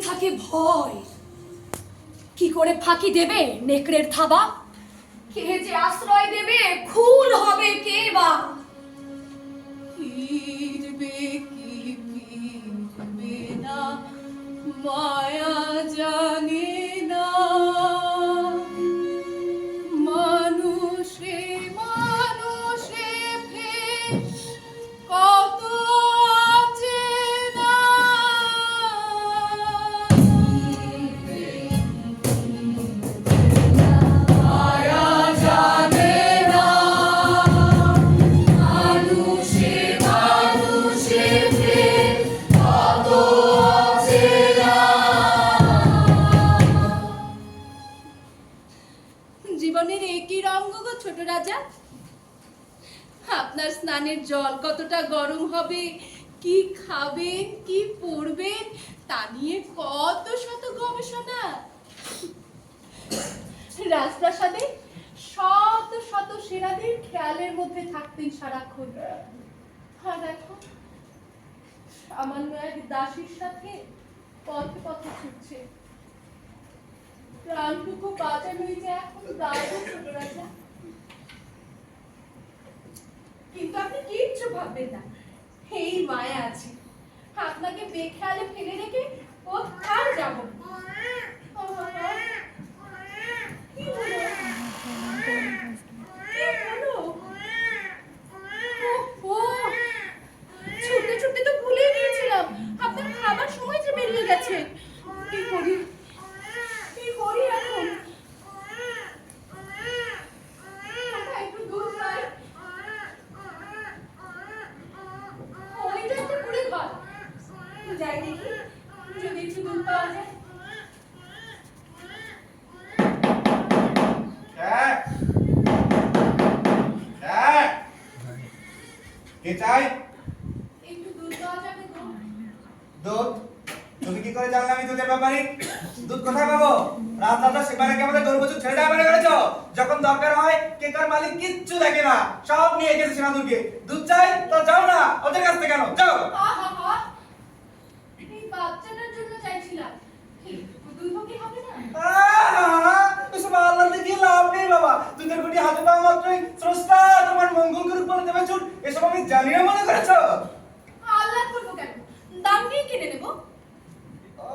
থাকে ভয়। কি করে ফাঁকি দেবে নেকড়ের থাবা? কে যে আশ্রয় দেবে, খুন হবে কে বা? ফিরবে কি ফিরবে না, মায়া জানে না। মানুষে মানুষে ভেষ কত অচেনা। মায়া জানে না, মানুষে মানুষে ভেষ কত অচেনা। জীবনের একই রঙ্গ গো ছোট রাজা। আপনার স্নানের জল কতটা গরম হবে, কি খাবেন, কি পরবেন, তা নিয়ে কত শত গবেষণা। রাজপ্রাসাদে শত শত সেনাদের খেয়ালের মধ্যে থাকতেন সারাক্ষণ। আর এখন সামান্য এক দাসীর সাথে পথে পথে ছুটছে। প্রাণটুকু বাঁচানোই যে এখন দায় গো ছোট রাজা। কিন্তু আপনি কিচ্ছু ভাববেন না, এই মায়া আছে। আপনাকে বেখেয়ালে ফেলে রেখে কোথাও যাব না। কি হলো? কি হলো? ওহো, ছুটতে ছুটতে তো ভুলে গিয়েছিলাম, আপনার খাবার সময় যে বেরিয়ে গেছে। কি করি, কি করি এখন? বাবা, একটু দুধ চাই। ওইটা একটা কুড়ে ঘর। যাই দেখি, যদি একটু দুধ পাওয়া যায়। কে চাই? একটু দুধ পাওয়া যাবে তো? দুধ? তুমি কি করে জানলে আমি দুধের ব্যাপারী? দুধ কোথায় পাবো? রাজদাদা সেবারে কি আমাদের গরু বছর ছেড়ে দেওয়া করেছো? যখন দরকার হয় কেকার মালিক কিচ্ছু দেখে না, সব নিয়ে গেছে সেনাদুরকে। দুধ চাই তো যাও না, ওদের কাছ থেকে কেন যাও। আহা, এই বাচ্চাটার জন্য চাইছিলাম। একটু দুধও কি হবে না? এসব আল্লাহ দিয়ে লাভ নেই বাবা। দুধের গুটি হাতে পাওয়া মাত্রই স্রষ্টা তোমার মঙ্গল করুক বলে দেবে ছুট। এসব আমি জানি না মনে করেছো? আল্লাহ করবো কেন? দাম দিয়ে কিনে নেবো। ও,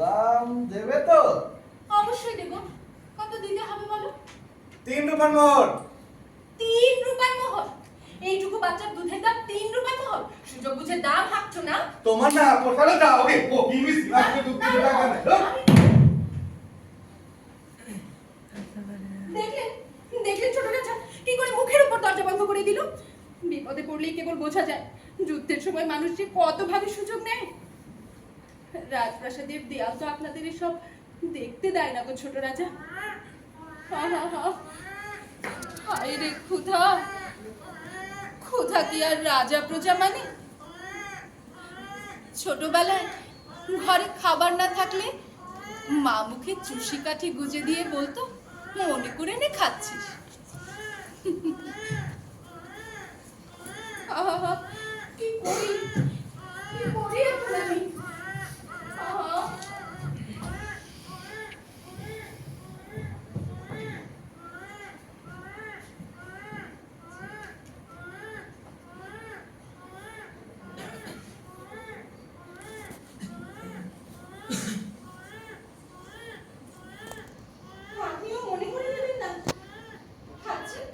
দাম দেবে তো? অবশ্যই দেবো। কত দিতে হবে বলো? 3 রুপার মোহর। 3 রুপায় মোহর? এইটুকু বাচ্চার দুধের দাম 3 রুপায় মোহর? সুযোগ বুঝে দাম হাঁকছো না? তোমার না পোষালে দাও। ওকে ও কি মিস রাখতে দুধ দিতে টাকা নেই। দেখলেন, দেখলেন ছোট রাজা কি করে মুখের উপর দরজা বন্ধ করে দিল। বিপদে পড়লেই কেবল বোঝা যায় যুদ্ধের সময় মানুষ যে কত ভাবে সুযোগ নেয়। রাজপ্রাসাদের দেয়াল তো আপনাদের এসব দেখতে দেয় না গো ছোট রাজা। হায় রে ক্ষুধা, ক্ষুধা কি আর রাজা প্রজা মানে? ছোটবেলায় ঘরে খাবার না থাকলে মা মুখে চুষি কাঠি গুজে দিয়ে বলতো, মনে করে নে খাচ্ছিস। আহা, কি করি, কি করি এখন আমি? আহা। আপনিও মনে করে নেবেন না খাচ্ছেন।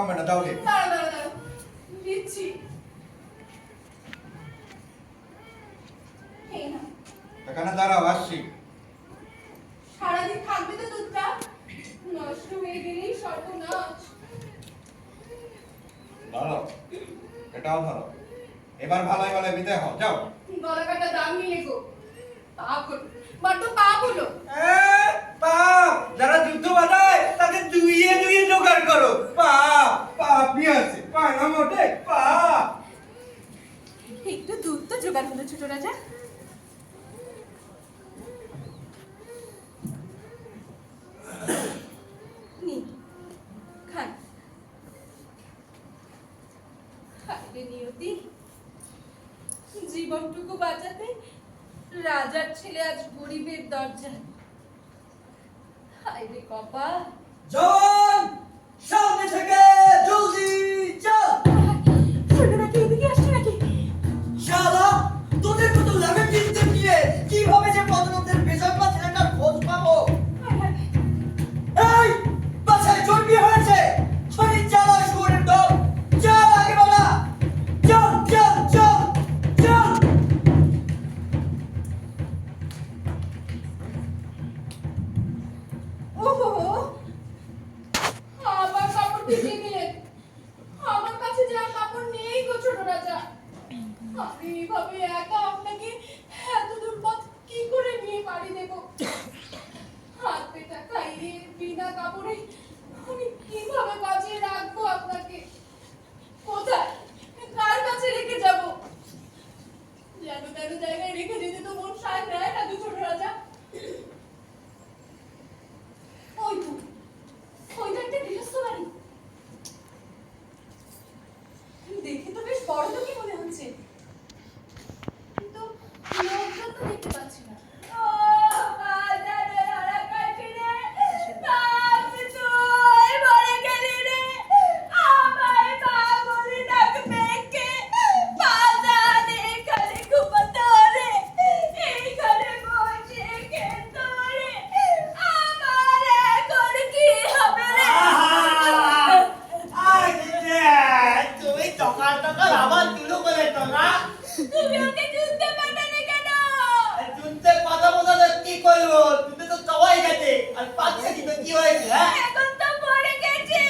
কমবে না, দাও রে। দাঁড়াও দিচ্ছি। এই নাও। এখানে দাঁড়াও, আসছি। সারাদিন থাকবে তো দুধটা? নষ্ট হয়ে গেলেই সর্বনাশ। ধরো, এটাও ধরো। এবার ভালোই ভালো বিদায় হও, যাও। গলা কাটা দাম নিলে গো। পাপ হলো, বড্ড পাপ হলো। পাপ, যারা যুদ্ধ বাঁধায় তাদের দুইয়ে দুইয়ে জোগাড় করো। পাপ, পাপই আছে, পায় না মোটে, পাপ। একটু দুধ তো জোগাড় হলো ছোট রাজা। নিন, খান। হায়রে নিয়তি, জীবনটুকু বাঁচাতে রাজার ছেলে আজ গরিবের দরজায়। হায়রে কপাল। জওয়ান, সামনে থেকে জলদি চল। ছোট নাকি এদিকে আসছে নাকি? শালা, তোদের মতো ল্যাবেটিনদের নিয়ে কিভাবে যে পদোন্নতির বেজন্মা ছেলেটার খোঁজ পাবো? এই, বাসায় চর্বি হয়েছে, শরীর জ্বালা শুয়োরের দল। চল আগে বাড়া, চল চল চল চল। ওহো, আবার কাপড় ভিজিয়ে দিলেন। আমার কাছে যা কাপড় নেই গো ছোট রাজা। আমি এইভাবে একা আপনাকে এত দূর পথ কি করে নিয়ে পাড়ি দেব? হাত পেটা খাইয়ে বিনা কাপড়ে আমি কিভাবে বাঁচিয়ে রাখবো আপনাকে? কোথায়, কার কাছে রেখে যাব? যেন তেন জায়গায় রেখে যেতে তো মন সায় দেয় না গো ছোট রাজা। ওই তো, ওইটা একটা গৃহস্থ বাড়ি। দেখে তো বেশ বড় লোকই মনে হচ্ছে, কিন্তু লোকজন তো দেখতে পাচ্ছি না। তুমি টকা টকা আবার তুলো করে টকা। তুমি ওকে যুদ্ধে পাঠালে কেন? তুলতে পাতা বোঝাতে কি করবো? তুলতে তো সবাই গেছে, আর পাচ্ছে কিন্তু কি হয়েছে? হ্যাঁ, এখন তো মরে গেছে,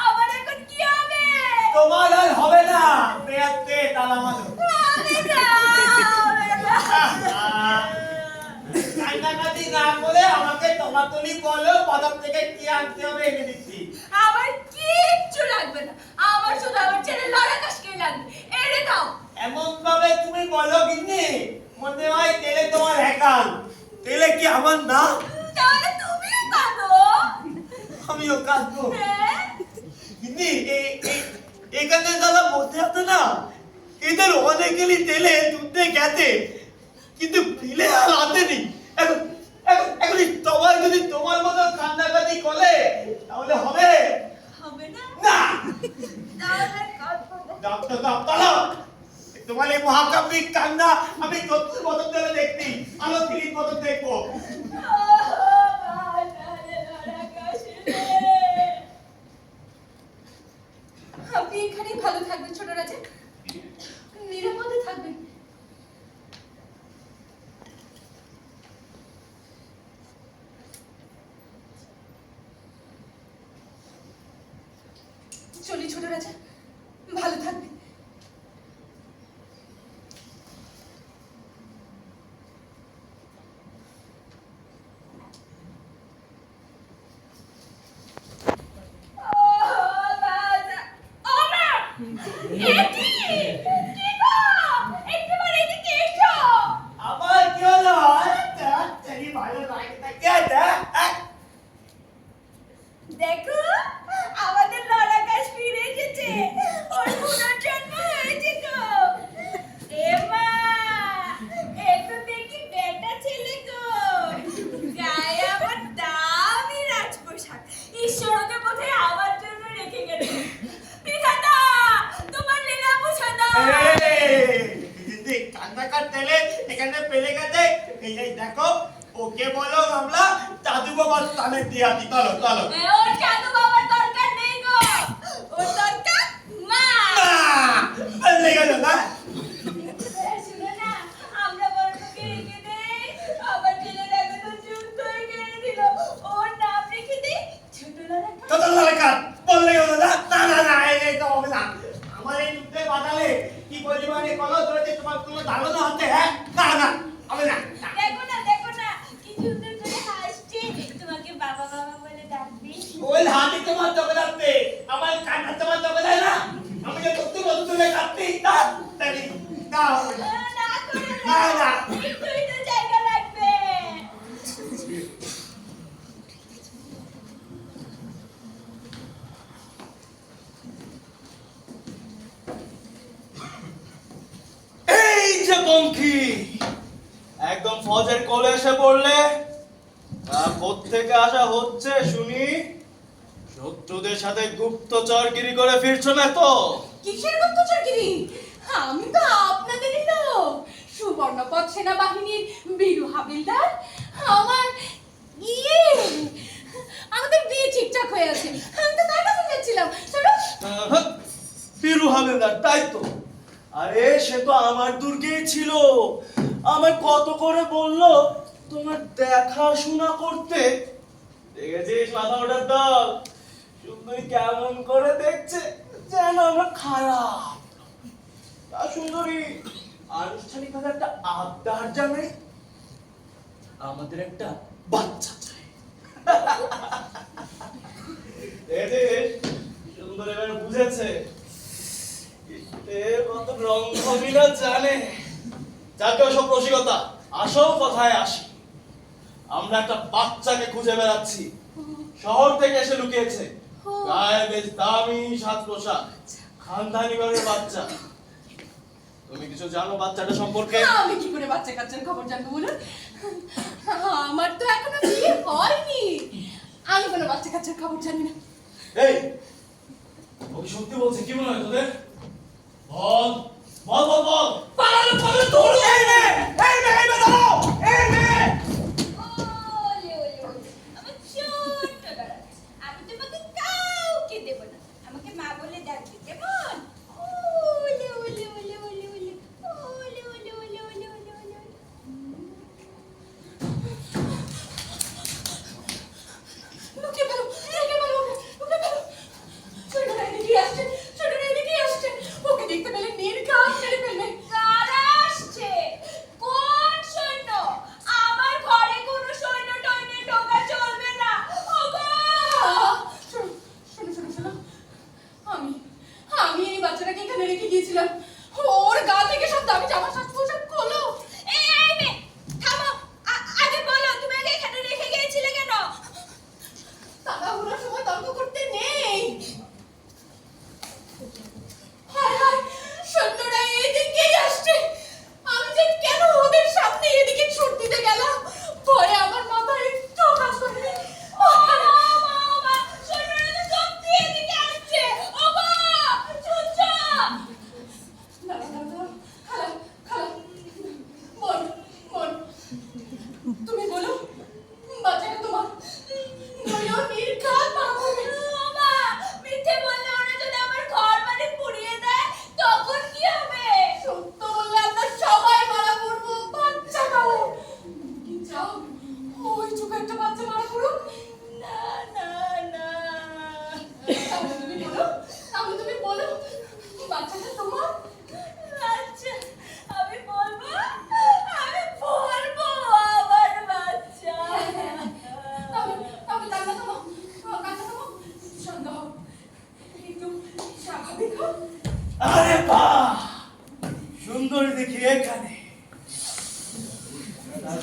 আবার এখন কি হবে? তোমার আর হবে না। বেয়াতে তালা মারো। কান্নাকাটি না করে আমাকে টমাটলি বলো, বাজার থেকে কি আনতে হবে এনে দিচ্ছি। আমার কিচ্ছু লাগবে না, আমার শুধু আমার ছেলে লড়াকাশকে লাগবে, এনে দাও। এমন ভাবে তুমি বলো গিন্নি, মনে হয় তেলে তোমার হ্যাকাল। তেলে কি আমার না? তাহলে তুমি কাঁদো। আমিও কাঁদবো। হ্যাঁ? গিন্নি, এখানে যারা বসে আছে না, এদের অনেকেরই তেলে দুধে গেছে, কিন্তু ফিলে আর আসেনি। এখন এখন এখন সবাই যদি তোমার মতো কান্নাকাটি করে তাহলে হবে হবে না? না। তাহলে কাঁদবো। ডাক্তার ডাক্তার, তোমার এই মহাকাব্যিক কান্না আমি তত্ত্বের বদল ধরে দেখছি, আলো তিরিশ বদল দেখবো। আপনি এখানেই ভালো থাকবেন ছোট রাজা, নিরাপদে থাকবেন। চলি ছোট রাজা, ভালো থাকবেন। আবার কি হলো? তেরি ভালো লাগতে কে দে? দেখো, আমাদের লড়াকাশ ফিরে এসেছে, ওর পুনর্জন্ম হয়েছে গো। এ মা, এ তো দেখি বেটা ছেলে গো, গায়ে আমার দামি রাজপোশাক, ঈশ্বর ওকে বোধহয় আমার জন্য রেখে গেছে। বিধাতা, তোমার লীলা বুঝে দাও। দিদি কান্নাকার তেলে এখানে পেলে গেছে। এই দেখো, ওকে বলো আমরা দাদু বাবার স্থানে দিয়ে আছি। চলো চলো। ওর জাদু বাবার দরকার নেই গো, ওর তোমার চোখে যাচ্ছে, আমার কান্না তোমার চোখে যায় না? আমি যে সত্যি বলতে তুমি কাঁদতেই তাড়াতাড়ি না হবে না। না না একটুই তো জায়গা লাগবে। এই যে পঙ্খী, একদম ফজের কোলে এসে পড়লে। কোত্থেকে আসা হচ্ছে শুনি? শত্রুদের সাথে গুপ্তচরগিরি করে ফিরছো না তো? কিসের গুপ্তচরগিরি? আমি তো আপনাদেরই লোক, সুবর্ণপদ সেনাবাহিনীর বীরু হাবিলদার। আমার ইয়ে, আমাদের বিয়ে ঠিকঠাক হয়ে আছে, আমি তো তার কাছে যাচ্ছিলাম। চলো। বীরু হাবিলদার, তাই তো? আরে সে তো আমার দুর্গেই ছিল। আমার কত করে বললো তোমার দেখাশোনা করতে। দেখেছিস মাথা ওঠার দল সুন্দরী কেমন করে দেখছে, যেন আমরা খারাপ। তা সুন্দরী আনুষ্ঠানিকভাবে একটা আবদার জানাই, আমাদের একটা বাচ্চা চাই। দেখেছিস সুন্দর এবার বুঝেছে এর কত রং ভঙ্গিনা জানে। যাকে ওসব রসিকতা, আসল কথায় আসি। আমরা একটা বাচ্চাকে খুঁজে বেড়াচ্ছি, শহর থেকে এসে লুকিয়েছে, গায়ে বেশ দামি সাজ পোশাক, খানদানি ঘরের বাচ্চা। তুমি কিছু জানো বাচ্চাটা সম্পর্কে? আমি কি করে বাচ্চা কাচ্চার খবর জানবো বলুন? আমার তো এখনো বিয়ে হয়নি, আমি কোনো বাচ্চা কাচ্চার খবর জানি না। এই ওই সত্যি বলছে, কি মনে হয় তোদের? বল বল বল বল। পালালো পালালো দৌড়। এই মেয়ে এই মেয়ে এই মেয়ে দাঁড়াও। এই মেয়ে ওলে ওলে ওলে, আমার ছোট্ট দাদা, আমি তোমাকে কাউকে দেব না, আমাকে মা বলে ডাকবে কেমন? ওলে ওলে ওলে ওলে ওলে ওলে ওলে ওলে ওলে ওলে ওলে। লুকিয়ে ফেলো, লুকিয়ে ফেলো, লুকিয়ে ফেলো। ছোটরা এদিকে আসছে, ছোটরা এদিকে আসছে, ওকে দেখতে পেলে নির্ঘাত মেরে ফেলবে। কারা আসছে? কোন সৈন্য? আমার ঘরে কোনো সৈন্য টৈন্য ঢোকা চলবে না। ওগো! শোনো শোনো শোনো শোনো, আমি আমি এই বাচ্চাটাকে এখানে রেখে গিয়েছিলাম, ওর গা থেকে সব দামি জামা সাজ পোশাক খোলো। এই মেয়ে থামো, আগে বলো তুমি আগে এখানে রেখে গিয়েছিলে কেন? তাড়াহুড়োর সময় তর্ক করতে নেই। হায় হায়, সৈন্যরা এদিকেই আসছে, আমি যে কেন ওদের সামনে এদিকে ছুট দিতে গেলাম, ভয়ে আমার মাথা একটু কাজ করে। সৈন্যরা তো সত্যি এদিকে আসছে। ওগো চুপচা। দাঁড়া দাঁড়া দাঁড়া, খালা খালা, বল বল, তুমি বলো বাচ্চাটা তোমার? নইও নির্ঘাত মারা করবে। মা, মিথ্যে বললে ওরা যদি আমার ঘর বাড়ি পুড়িয়ে দেয় তখন কি হবে? সত্য বললে আমরা সবাই মারা পড়বো, বাচ্চাটাও। কি চাও ওই ছোট একটা বাচ্চা মারা পড়ুক? না না না, তাহলে তুমি বলো, তাহলে তুমি বলো বাচ্চাটা তোমার? আচ্ছা আমি বলবো, আমি বলবো আমার বাচ্চা। তবে কান্না থামাও, কান্না থামাও, শান্ত হও, একটু স্বাভাবিক হও। আরে বাহ, সুন্দরী দেখি এখানে।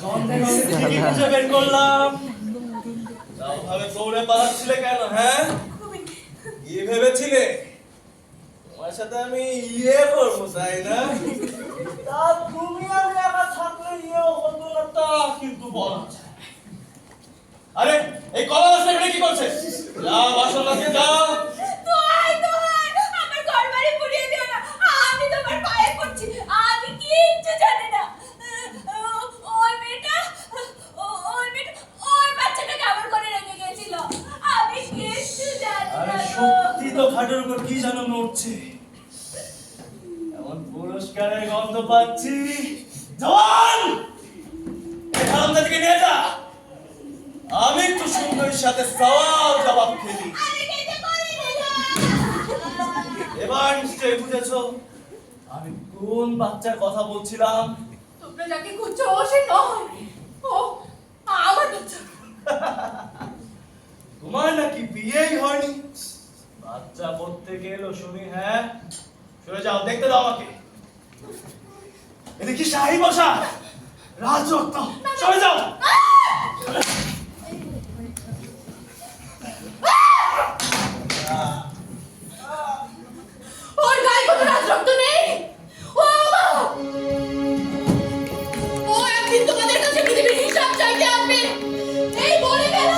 গন্ধে গন্ধে ঠিকই খুঁজে বের করলাম। তাও ভাবে দৌড়ে পালাচ্ছিলে কেন? হ্যাঁ, খুবই কি ভেবেছিলে তোমার সাথে আমি ইয়ে করবো, তাই না? তা তুমি আমি একা থাকলে ইয়ে হতো না, তা কিন্তু বলা যায়। আরে এই কলা গাছটা এখানে কি করছে? যা বাসন আছে যা। দোহাই দোহাই, আমার ঘর বাড়ি পুড়িয়ে দিও না, আমি তোমার পায়ে পড়ছি, আমি কিচ্ছু জানি না। ওই মেয়েটা ওই বাচ্চাটাকে আমার ঘরে রেখে গেছিল, আমি কিচ্ছু জানি না। আরে সত্যি তো খাটের উপর কি যেন নড়ছে, এমন পুরস্কারের গন্ধ পাচ্ছি। জওয়ান, এই হারামজাদাকে নিয়ে যা, আমি একটু সুন্দরীর সাথে সওয়াল জবাব খেলি। আমি কিছু করিনি না। এবার নিশ্চয়ই বুঝেছো আমি কোন বাচ্চার কথা বলছিলাম। তোমরা যাকে খুঁজছো ও সে নয়, ও আমার বাচ্চা। তোমার নাকি বিয়েই হয়নি? থেকে এলো শুনি? হ্যাঁ, সরে যাও, দেখতে দাও আমাকে। এটা কি শাহী বসা, রাজরত্ন? সরে যাও। ওর গায়ে কোনো রাজরক্ত নেই। ও মা, ও একদিন তোমাদের কাছে পৃথিবীর হিসাব চাইতে আসবে, এই বলে গেল।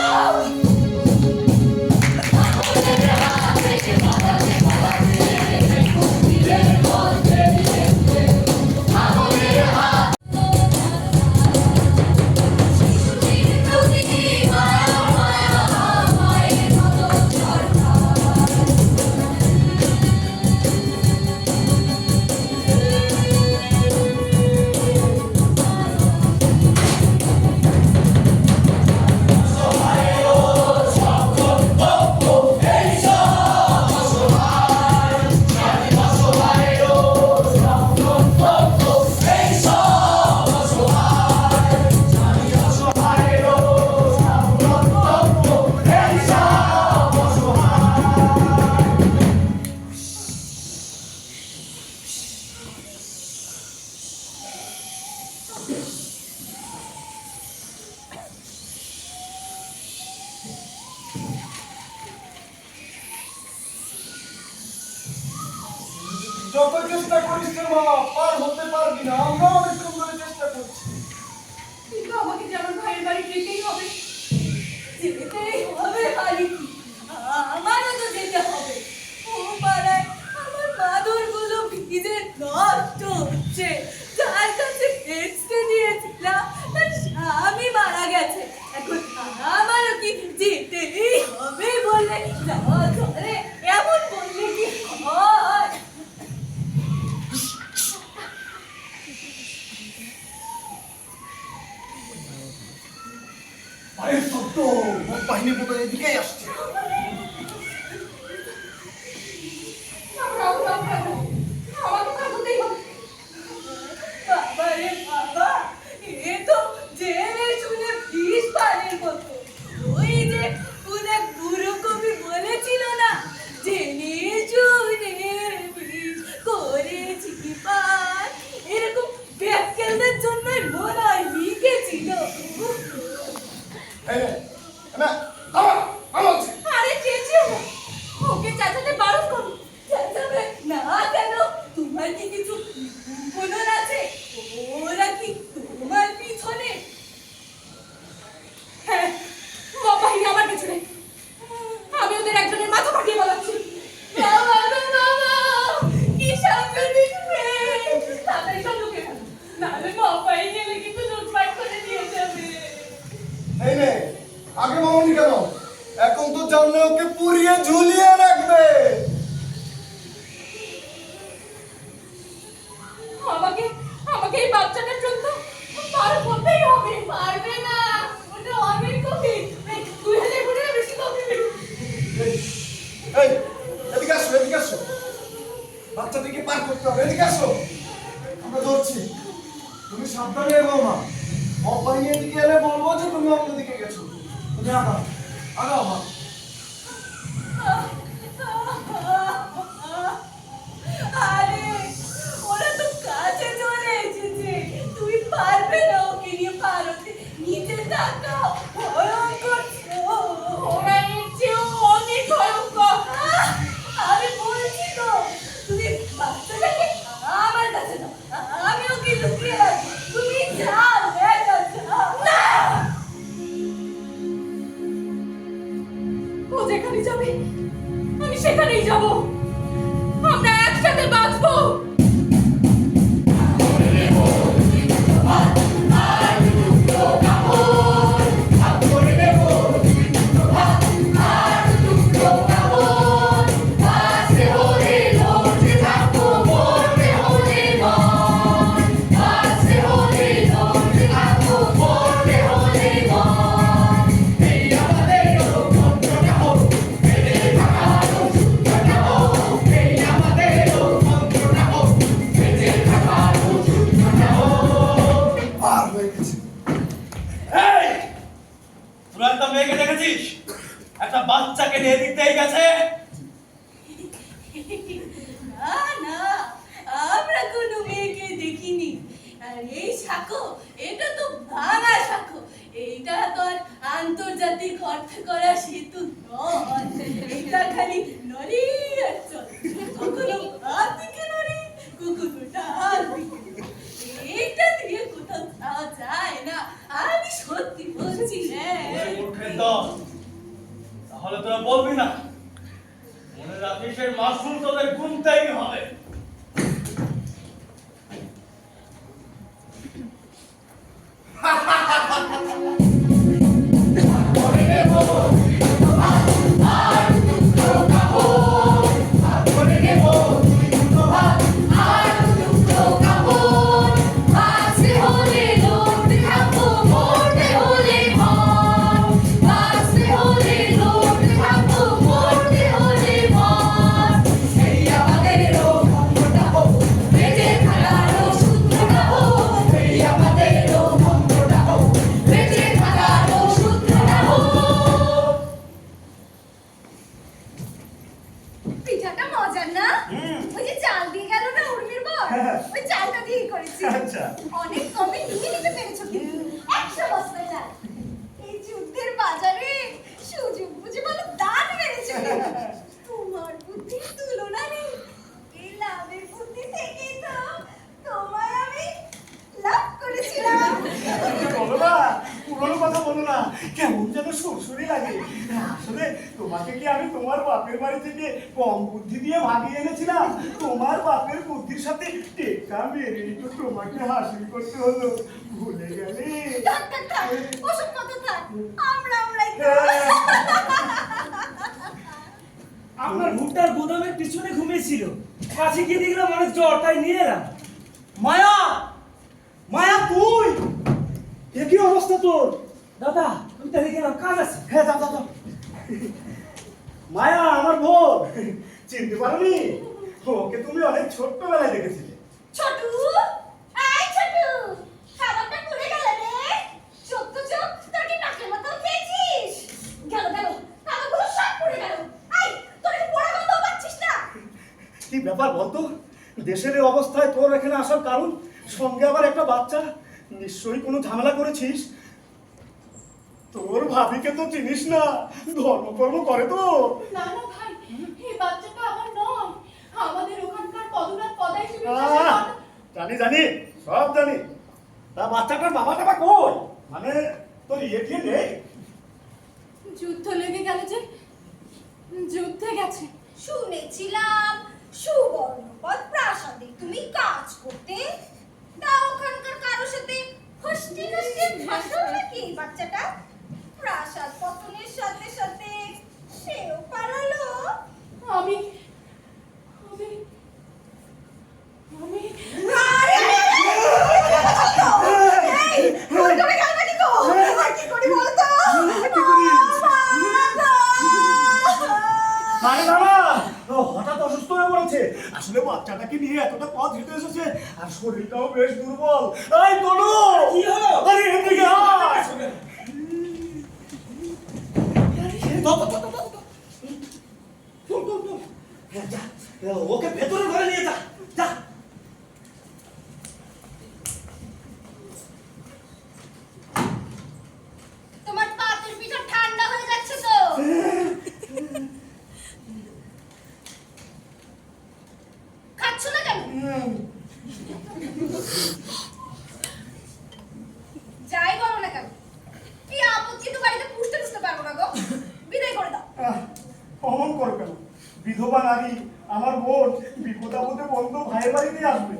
যত চেষ্টা করিস রে মা, পার হতে পারবি না। আমরা অনেকক্ষণ ধরে চেষ্টা করছি। কিন্তু আমাকে যে আমার ভাইয়ের বাড়ি যেতেই হবে, যেতেই হবে। বাড়ি আমারও তো যেতে হবে। ও পাড়ায় আমার বাদরগুলো ভিজে নষ্ট হচ্ছে। যার কাছে ভেস্তে দিয়েছিলাম তার স্বামী মারা গেছে, এখন আমারও কি যেতেই হবে বলে যাওয়া ধরে এমন বললে কি হয়? আরে সত্য, ওর বাহিনী বোধহয় এদিকেই আসছে। আমাকে থাকতেই হবে। বাবা রে বাবা, এ তো জেনে শুনে বিষ পানির মতো। ওই যে এক বুড়ো কবি বলেছিল না, জেনে শুনে বিষ করেছি পান, এরকম ব্যাককেলদের জন্যই মনে হয় লিখেছিল। এই নে, না, আমার বলছি। আরে চেঁচিও না, ওকে চেঁচাতে বারণ করো। চেঁচাবে না কেন? তোমার কি কিছু গুণন আছে? ওরা কি তোমার পিছনে? হ্যাঁ, বাবাই আমার পিছনে। আমি ওদের একজনের মাথা ফাটিয়ে বলাচ্ছি। বাবা গো বাবা, কি সাংঘাতিক মেয়ে! তাড়াতাড়ি সব লুকিয়ে ফেলো, নাহলে বাবাই গেলে কিন্তু লুটপাট করে দিয়ে যাবে। এই নে, আগে মামনি কেন? এখন তো জানলে ওকে পুড়িয়ে ঝুলিয়ে রাখবে। আমাকে আমাকে এই বাচ্চাটার জন্য পার হতেই হবে। পারবে না, ওটা অনেক গভীর। 2000 ফুটের বেশি গভীর। এই, এদিকে আসো, এদিকে আসো। বাচ্চাটিকে পার করতে হবে, এদিকে আসো। আমরা ধরছি, তুমি সাবধানে এগো মা। ওর বাহিনী এদিকে এলে বলবো যে তুমি অন্যদিকে গেছো। তুমি আগাও, আগাও মা। আরে ওরা তো কাছে চলে এসেছে, তুই পারবে না ওকে নিয়ে পার হতে। নিচে তাকাও, ভয়ঙ্কর। ওরা এর চেয়েও অনেক ভয়ঙ্কর। আমি বলছি তো, তুমি বাচ্চাটাকে আমার কাছে দাও, আমি ওকে লুকিয়ে রাখবো। তুমি যাও, একা যাও। না, ও যেখানে যাবে আমি সেখানেই যাব। আমরা একসাথে বাঁচবো। পার হয়ে গেছে। এই, তোরা একটা মেয়েকে দেখেছিস একটা বাচ্চাকে নিয়ে দিতেই গেছে? আর এই সাঁকো, এটা তো ভাঙা সাঁকো। এইটা তো আর আন্তর্জাতিক অর্থে করা সেতু নয়। এটা খালি নড়ি আর চলে। কখনো হাত দিকে নড়ে, কখনো ডান দিকে নড়ে। এটা দিয়ে কোথাও যাওয়া যায় না, আমি সত্যি বলছি। হ্যাঁ, মূর্খের দল, তাহলে তোরা বলবি না? মনে রাখিস এর মাসুল তোদের গুনতেই হবে। বাঁচতে হলে লড়তে থাকো, মরতে হলে মর। বাঁচতে হলে লড়তে থাকো, মরতে হলে মর। এই আমাদেরও মন্ত্রটা হোক, বেঁচে থাকারও সূত্রটা হোক। এই আমাদেরও মন্ত্রটা হোক, বেঁচে থাকারও সূত্রটা হোক। পিঠাটা মজার না? ওই যে চাল দিয়ে গেল না উর্মির বর, ওই চালটা দিয়ে করেছি। আচ্ছা। অনেক কমে নিয়ে নিতে পেরেছো কিন্তু 100 বস্তা চাল। এই যুদ্ধের বাজারে সুযোগ বুঝে বলো দান মেরেছো কিন্তু। তোমার বুদ্ধির তুলনা নেই। এই লাভের বুদ্ধি থেকেই তো তোমায় আমি লাভ করেছিলাম। বলো না, পুরনো কথা বলো না, কেমন যেন সুরসুরি লাগে। আসলে তোমাকে কি আমি তোমার বাপের বাড়ি থেকে কম বুদ্ধি দিয়ে ভাগিয়ে এনেছিলাম? তোমার বাপের বুদ্ধির সাথে টেক্কা মেরেই তো তোমাকে হাসিল করতে হলো, ভুলে গেলে? থাক থাক থাক, ওসব কথা থাক। আমরাই তো। আপনার ভুট্টার গোদামের পিছনে ঘুমিয়েছিল, কাছে গিয়ে দেখলাম অনেক জ্বর, তাই নিয়ে এলাম। মায়া, মায়া তুই, এ কি অবস্থা তোর? দাদা আমি তাহলে গেলাম, কাজ আছে। হ্যাঁ যাও যাও যাও। মায়া আমার বোন, চিনতে পারোনি? ওকে তুমি অনেক ছোট্টবেলায় দেখেছিলে। ছোটু, এই ছোটু, খাবারটা পুড়ে গেল রে। চোখ তো চোখ, তোর কি নাকের মতো খেয়েছিস? গেল গেল, খাবারগুলো সব পুড়ে গেল। এই, তোর কি পোড়া গন্ধ পাচ্ছিস না? কি ব্যাপার বলতো? দেশের এই অবস্থায় তোর এখানে আসার কারণ? সঙ্গে আবার একটা বাচ্চা, নিশ্চয়ই কোনো ঝামেলা করেছিস। তোর ভাবিকে তো চিনিস না, ধর্মকর্ম করে তো। না না ভাই, এই বাচ্চাটা আমার নয়। আমাদের ওখানকার পদনাথ পদাই শিবির আহ, জানি জানি, সব জানি। তা বাচ্চাটার বাবা টাবা কই? মানে তোর ইয়ে টিয়ে নেই? যুদ্ধ লেগে গেল যে, যুদ্ধে গেছে। শুনেছিলাম সুবর্ণপদ প্রাসাদে তুমি কাজ করতে। তা ওখানকার কারোর সাথে হস্তি নস্তি ভাষণ নাকি এই বাচ্চাটা? প্রাসাদ পতনের সাথে সাথে সেও পালালো। আমি আমি আমি আরে এই কোন করে গেল নাকি গো? আর কি করি বলতো? কি করিস? আরে বাবা, ও হঠাৎ অসুস্থ হয়ে পড়েছে। আসলে বাচ্চাটাকে নিয়ে এতটা পথ হেঁটে এসেছে, আর শরীরটাও বেশ দুর্বল। এই তনু, কি হলো? আরে এদিকে আয়। ওকে ভেতরে ঘরে নিয়ে যা, যা। তোমার পাতের পিঠা ঠান্ডা হয়ে যাচ্ছে তো। খাচ্ছ না কেন? যাই বলো না কেন, এই আপত্তি তো বাড়িতে পুষতে পুষতে পারবো না গো। বিদায় করে দাও। অমন করো কেন? বিধবা নারী আমার বোন বিপদাপদে বন্ধু ভাইয়ের বাড়িতে আসবে।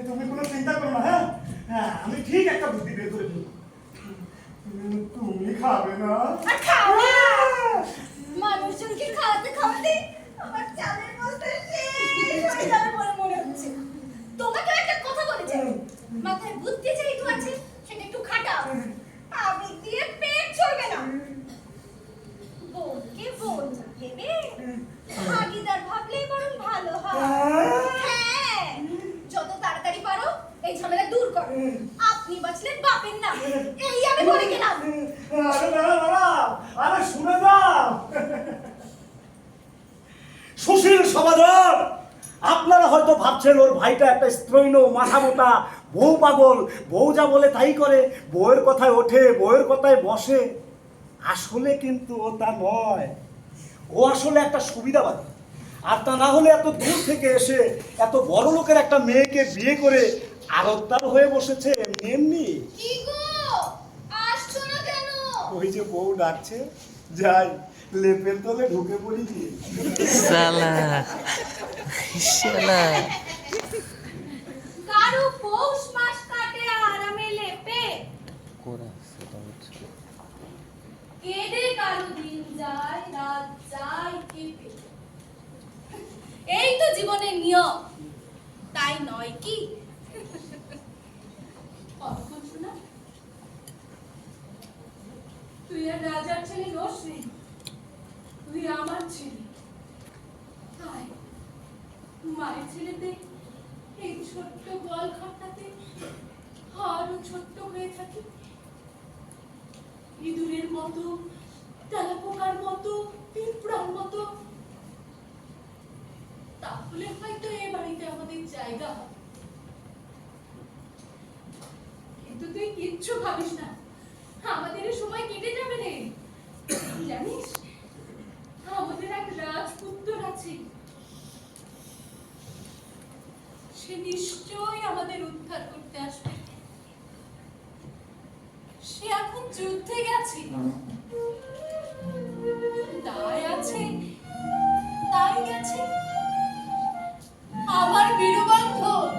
তুমি কোনো চিন্তা করো না। হ্যাঁ হ্যাঁ, আমি ঠিক একটা বুদ্ধি বের করে দেবো। তুমি খাবে না? আর খাও না। মানুষজনকে খাওয়াতে খাওয়াতে আমার চালের বস্তা শেষ হয়ে যাবে বলে মনে হচ্ছে। তোমাকে একটা কথা বলেছে, মাথায় বুদ্ধি যেহেতু আছে সেটা একটু খাটাও। আবেগ দিয়ে পেট চলবে না। বোনকে বোন না ভেবে ভাগিদার ভাবলেই বরং ভালো হয়। হ্যাঁ, যত তাড়াতাড়ি পারো এই ঝামেলা দূর করো। আপনি বাঁচলেন বাপের নাম, এই আমি বলে গেলাম। আরে দাঁড়া দাঁড়া, আরে শুনে যাও। সুশীল সমাদর, আপনারা হয়তো ভাবছেন ভাবছেন ওর ভাইটা একটা স্ত্রৈণ মাথা মোটা বউ পাগল, বউ যা বলে তাই করে, বউয়ের কথায় ওঠে, বউয়ের কথায় বসে। আসলে কিন্তু ও তা নয়। ও আসলে একটা সুবিধাবাদী। আর তা না হলে এত দূর থেকে এসে এত বড় লোকের একটা মেয়েকে বিয়ে করে আরবদার হয়ে বসেছে এমনি এমনি। কি গো, আসছো না কেন? ওই যে বউ ডাকছে, যাই লেপের তলে ঢুকে পড়ি গিয়ে। শালা শালা কারো পৌষ মাস কাটে আরামে লেপে, কোরা সেটা হচ্ছে কেঁদে কারো দিন যায়, রাত যায় কেঁপে। এই তো জীবনের নিয়ম, তাই নয় কি? কতক্ষণ শোনা? তুই আর রাজার ছেলে রোষ নেই, তুই আমার ছেলে। তাই মায়ের ছেলেতে এই ছোট্ট গল খাটাতে আরো ছোট্ট হয়ে থাকি, ইঁদুরের মতো, তেলাপোকার মতো, পিঁপড়ার মতো। তাহলে হয়তো এ বাড়িতে আমাদের জায়গা হবে। কিন্তু তুই কিচ্ছু ভাবিস না, আমাদের এই সময় কেটে যাবে রে। জানিস, আমাদের এক রাজপুত্র আছে, সে নিশ্চয়ই আমাদের উদ্ধার করতে আসবে। সে এখন যুদ্ধে গেছে, দায় আছে তাই গেছে। আমার বীরবান্ধব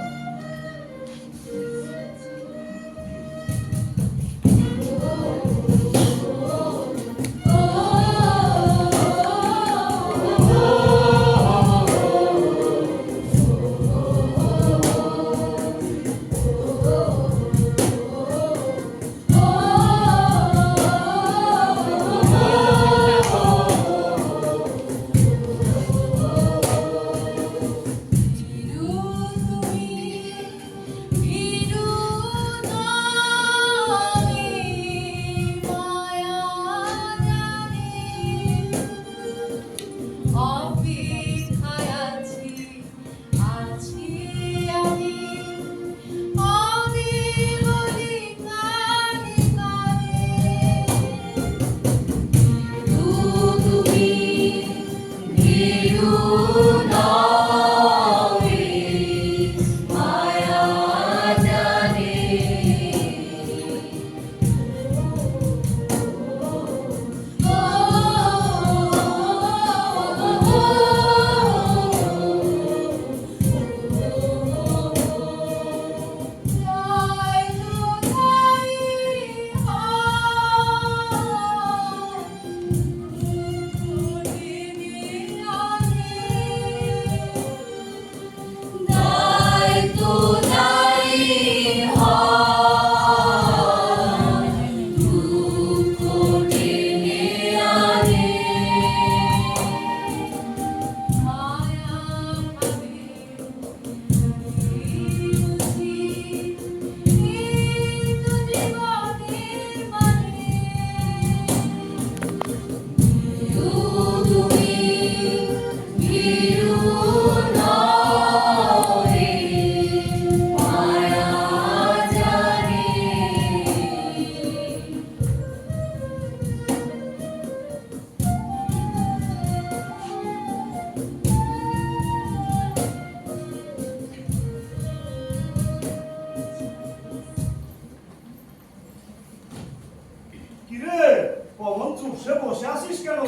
চুপসে বসে আছিস কেন?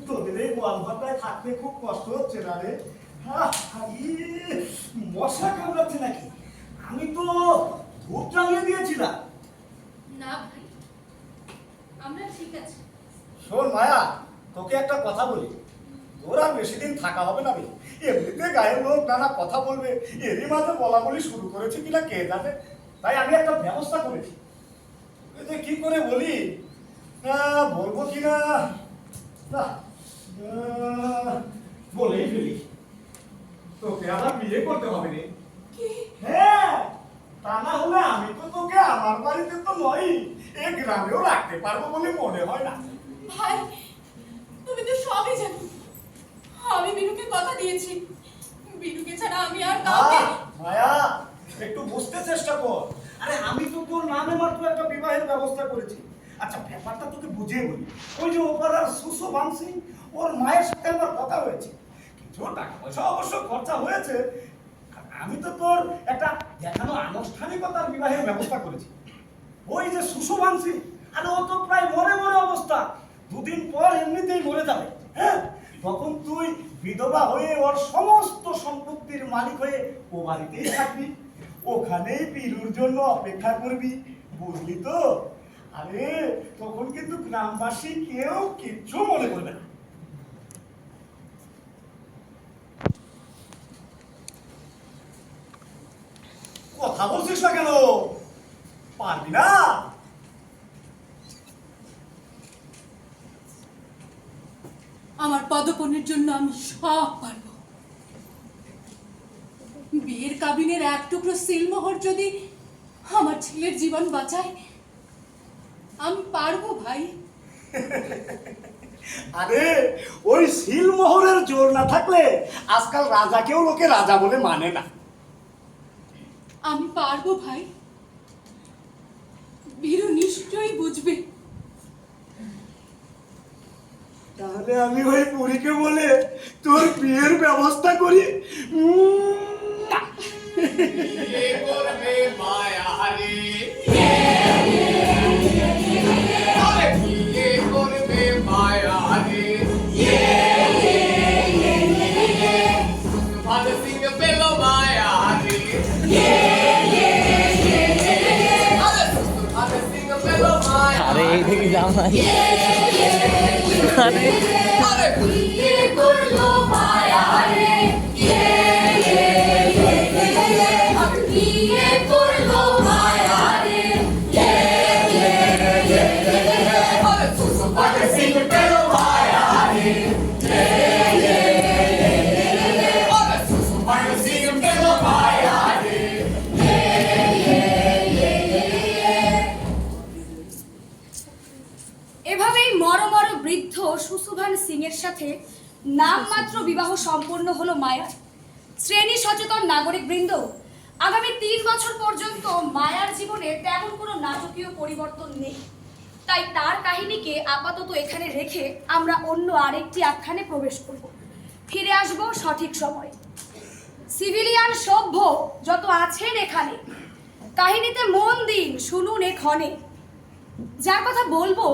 তোদের এই বনভাটায় থাকতে খুব কষ্ট হচ্ছে না রে? মশা কামড়াচ্ছে নাকি? আমি তো ধূপ জ্বালিয়ে দিয়েছিলাম। না ভাই, আমরা ঠিক আছি। শোন মায়া, তোকে একটা কথা বলি, তোর আর বেশি দিন থাকা হবে না। এমনিতে গায়ের লোক নানা কথা বলবে, এরই মাঝে বলা বলি শুরু করেছে কিনা কে জানে। তাই আমি একটা ব্যবস্থা করেছি। কি করে বলি, বলবো কিনা বলেই ফেলি। তোকে আবার বিয়ে করতে হবে রে। হ্যাঁ, তা না হলে আমি তো তোকে আমার বাড়িতে তো নয়, এ গ্রামেও রাখতে পারবো বলে মনে হয় না। ভাই, তুমি তো সবই জানো। আমি বিনুকে কথা দিয়েছি, বিনুকে ছাড়া আমি আর কাউকে মায়া একটু বুঝতে চেষ্টা কর। আরে আমি তো তোর নামে মাত্র একটা বিবাহের ব্যবস্থা করেছি। আচ্ছা ব্যাপারটা তোকে বুঝিয়ে বলি। ওই যে ওপারার সুশোভান সিং, ওর মায়ের সাথে আমার কথা হয়েছে, কিছু টাকা পয়সা অবশ্য খরচা হয়েছে। আর আমি তো তোর একটা দেখানো আনুষ্ঠানিকতার বিবাহের ব্যবস্থা করেছি। ওই যে সুশোভান সিং, আরে ও তো প্রায় মরে মরে অবস্থা, দুদিন পর এমনিতেই মরে যাবে। হ্যাঁ, তখন তুই বিধবা হয়ে ওর সমস্ত সম্পত্তির মালিক হয়ে ও বাড়িতেই থাকবি, ওখানেই পিলুর জন্য অপেক্ষা করবি, বুঝলি তো? আরে তখন কিন্তু গ্রামবাসী কেউ কিচ্ছু মনে করবে না। কথা বলছিস না কেন? পারবি না? আমার পদপনের জন্য আমি সব পারব। বিয়ের কাবিনের এক টুকরো সিলমোহর যদি আমার ছেলের জীবন বাঁচায়, আমি পারবো ভাই। আরে ওই সিলমোহরের জোর না থাকলে আজকাল রাজাকেও লোকে রাজা বলে মানে না। আমি পারবো ভাই, বীরু নিশ্চয়ই বুঝবে। তাহলে আমি ওই পুরীকে বলে তোর বিয়ের ব্যবস্থা করি। করবে মায়া রে, করবে মায়া রে, ভালো সিং পেল মায়া রে, ভালো সিং পেল মায়া। আরে এই থেকে জামাই আরে করলো মায়া রে, বিয়ে করলো মায়া রে, ভালো সিং পেল মায়া রে, ভালো সিং পেল মায়া রে। এভাবেই মরমর বৃদ্ধ সুশোভান সিং এর সাথে নামমাত্র বিবাহ সম্পন্ন হলো মায়ার। শ্রেণী সচেতন নাগরিক বৃন্দ, আগামী 3 বছর পর্যন্ত মায়ার জীবনে তেমন কোনো নাটকীয় পরিবর্তন নেই, তাই তার কাহিনীকে আপাতত এখানে রেখে আমরা অন্য আরেকটি আখ্যানে প্রবেশ করব। ফিরে আসব সঠিক সময়। সিভিলিয়ান সভ্য যত আছেন এখানে, কাহিনীতে মন দিন, শুনুন এক্ষণে। যার কথা বলবো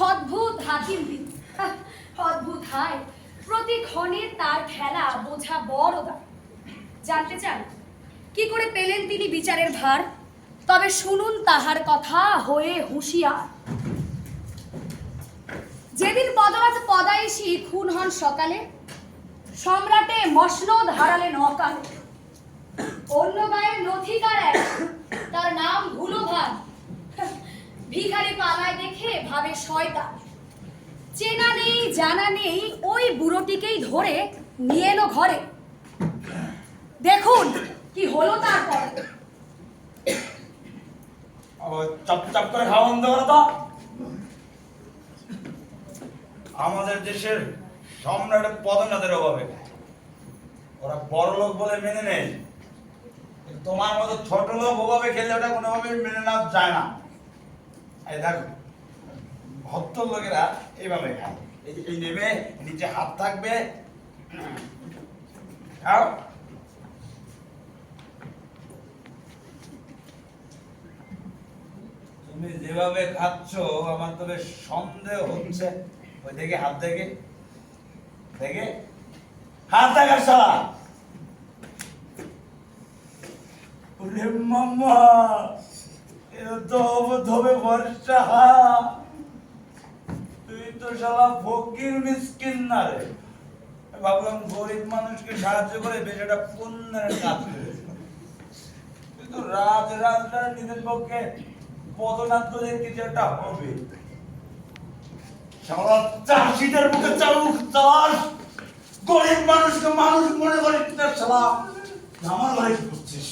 অদ্ভুত হাকিম বিন, অদ্ভুত হায়, প্রতি ক্ষণে তার খেলা বোঝা বড় দায়। জানতে চান কি করে পেলেন তিনি বিচারের ভার? তবে শুনুন তাহার কথা হয়ে হুঁশিয়ার। যেদিন পদরাজ পদাইশী খুন হন সকালে, সম্রাটে মসনদ হারালেন অকালে। অন্য গায়ের নথিকার এক, তার নাম ভুলোভান। ভিখারি পালায় দেখে ভাবে শয়তান, চেনা নেই জানা নেই ওই বুড়োটিকেই ধরে নিয়ে এলো ঘরে। দেখুন কি হলো তারপর। চাপ চাপ করে খাওয়া বন্ধ করো তো। আমাদের দেশের সম্রাটের পদোন্নতির অভাবে ওরা বড় লোক বলে মেনে নেয়, তোমার মতো ছোট লোক ওভাবে খেলে ওটা কোনোভাবে মেনে নেওয়া যায় না। এই দেখো ভদ্র লোকেরা এইভাবে খায়, এই নেবে, নিচে হাত থাকবে, খাও। তুমি যেভাবে খাচ্ছ আমার তো বেশ সন্দেহ হচ্ছে। ওই দেখে হাত দেখে দেখে হাত দেখার সারা। ওরে মাম্মা, এটা তো ধবে ভরসা। তুই তো শালা ফকির মিসকিন না রে। ভাবলাম গরিব মানুষকে সাহায্য করে বেশ একটা পুণ্যের কাজ করেছিল, কিন্তু রাজরা নিজের পক্ষে পদনাথ করে কিছু একটা হবে। শালা চাষিদের মুখে চালুক চাষ, গরিব মানুষকে মানুষ মনে করে কিনা শালা আমার লাইফ করছিস।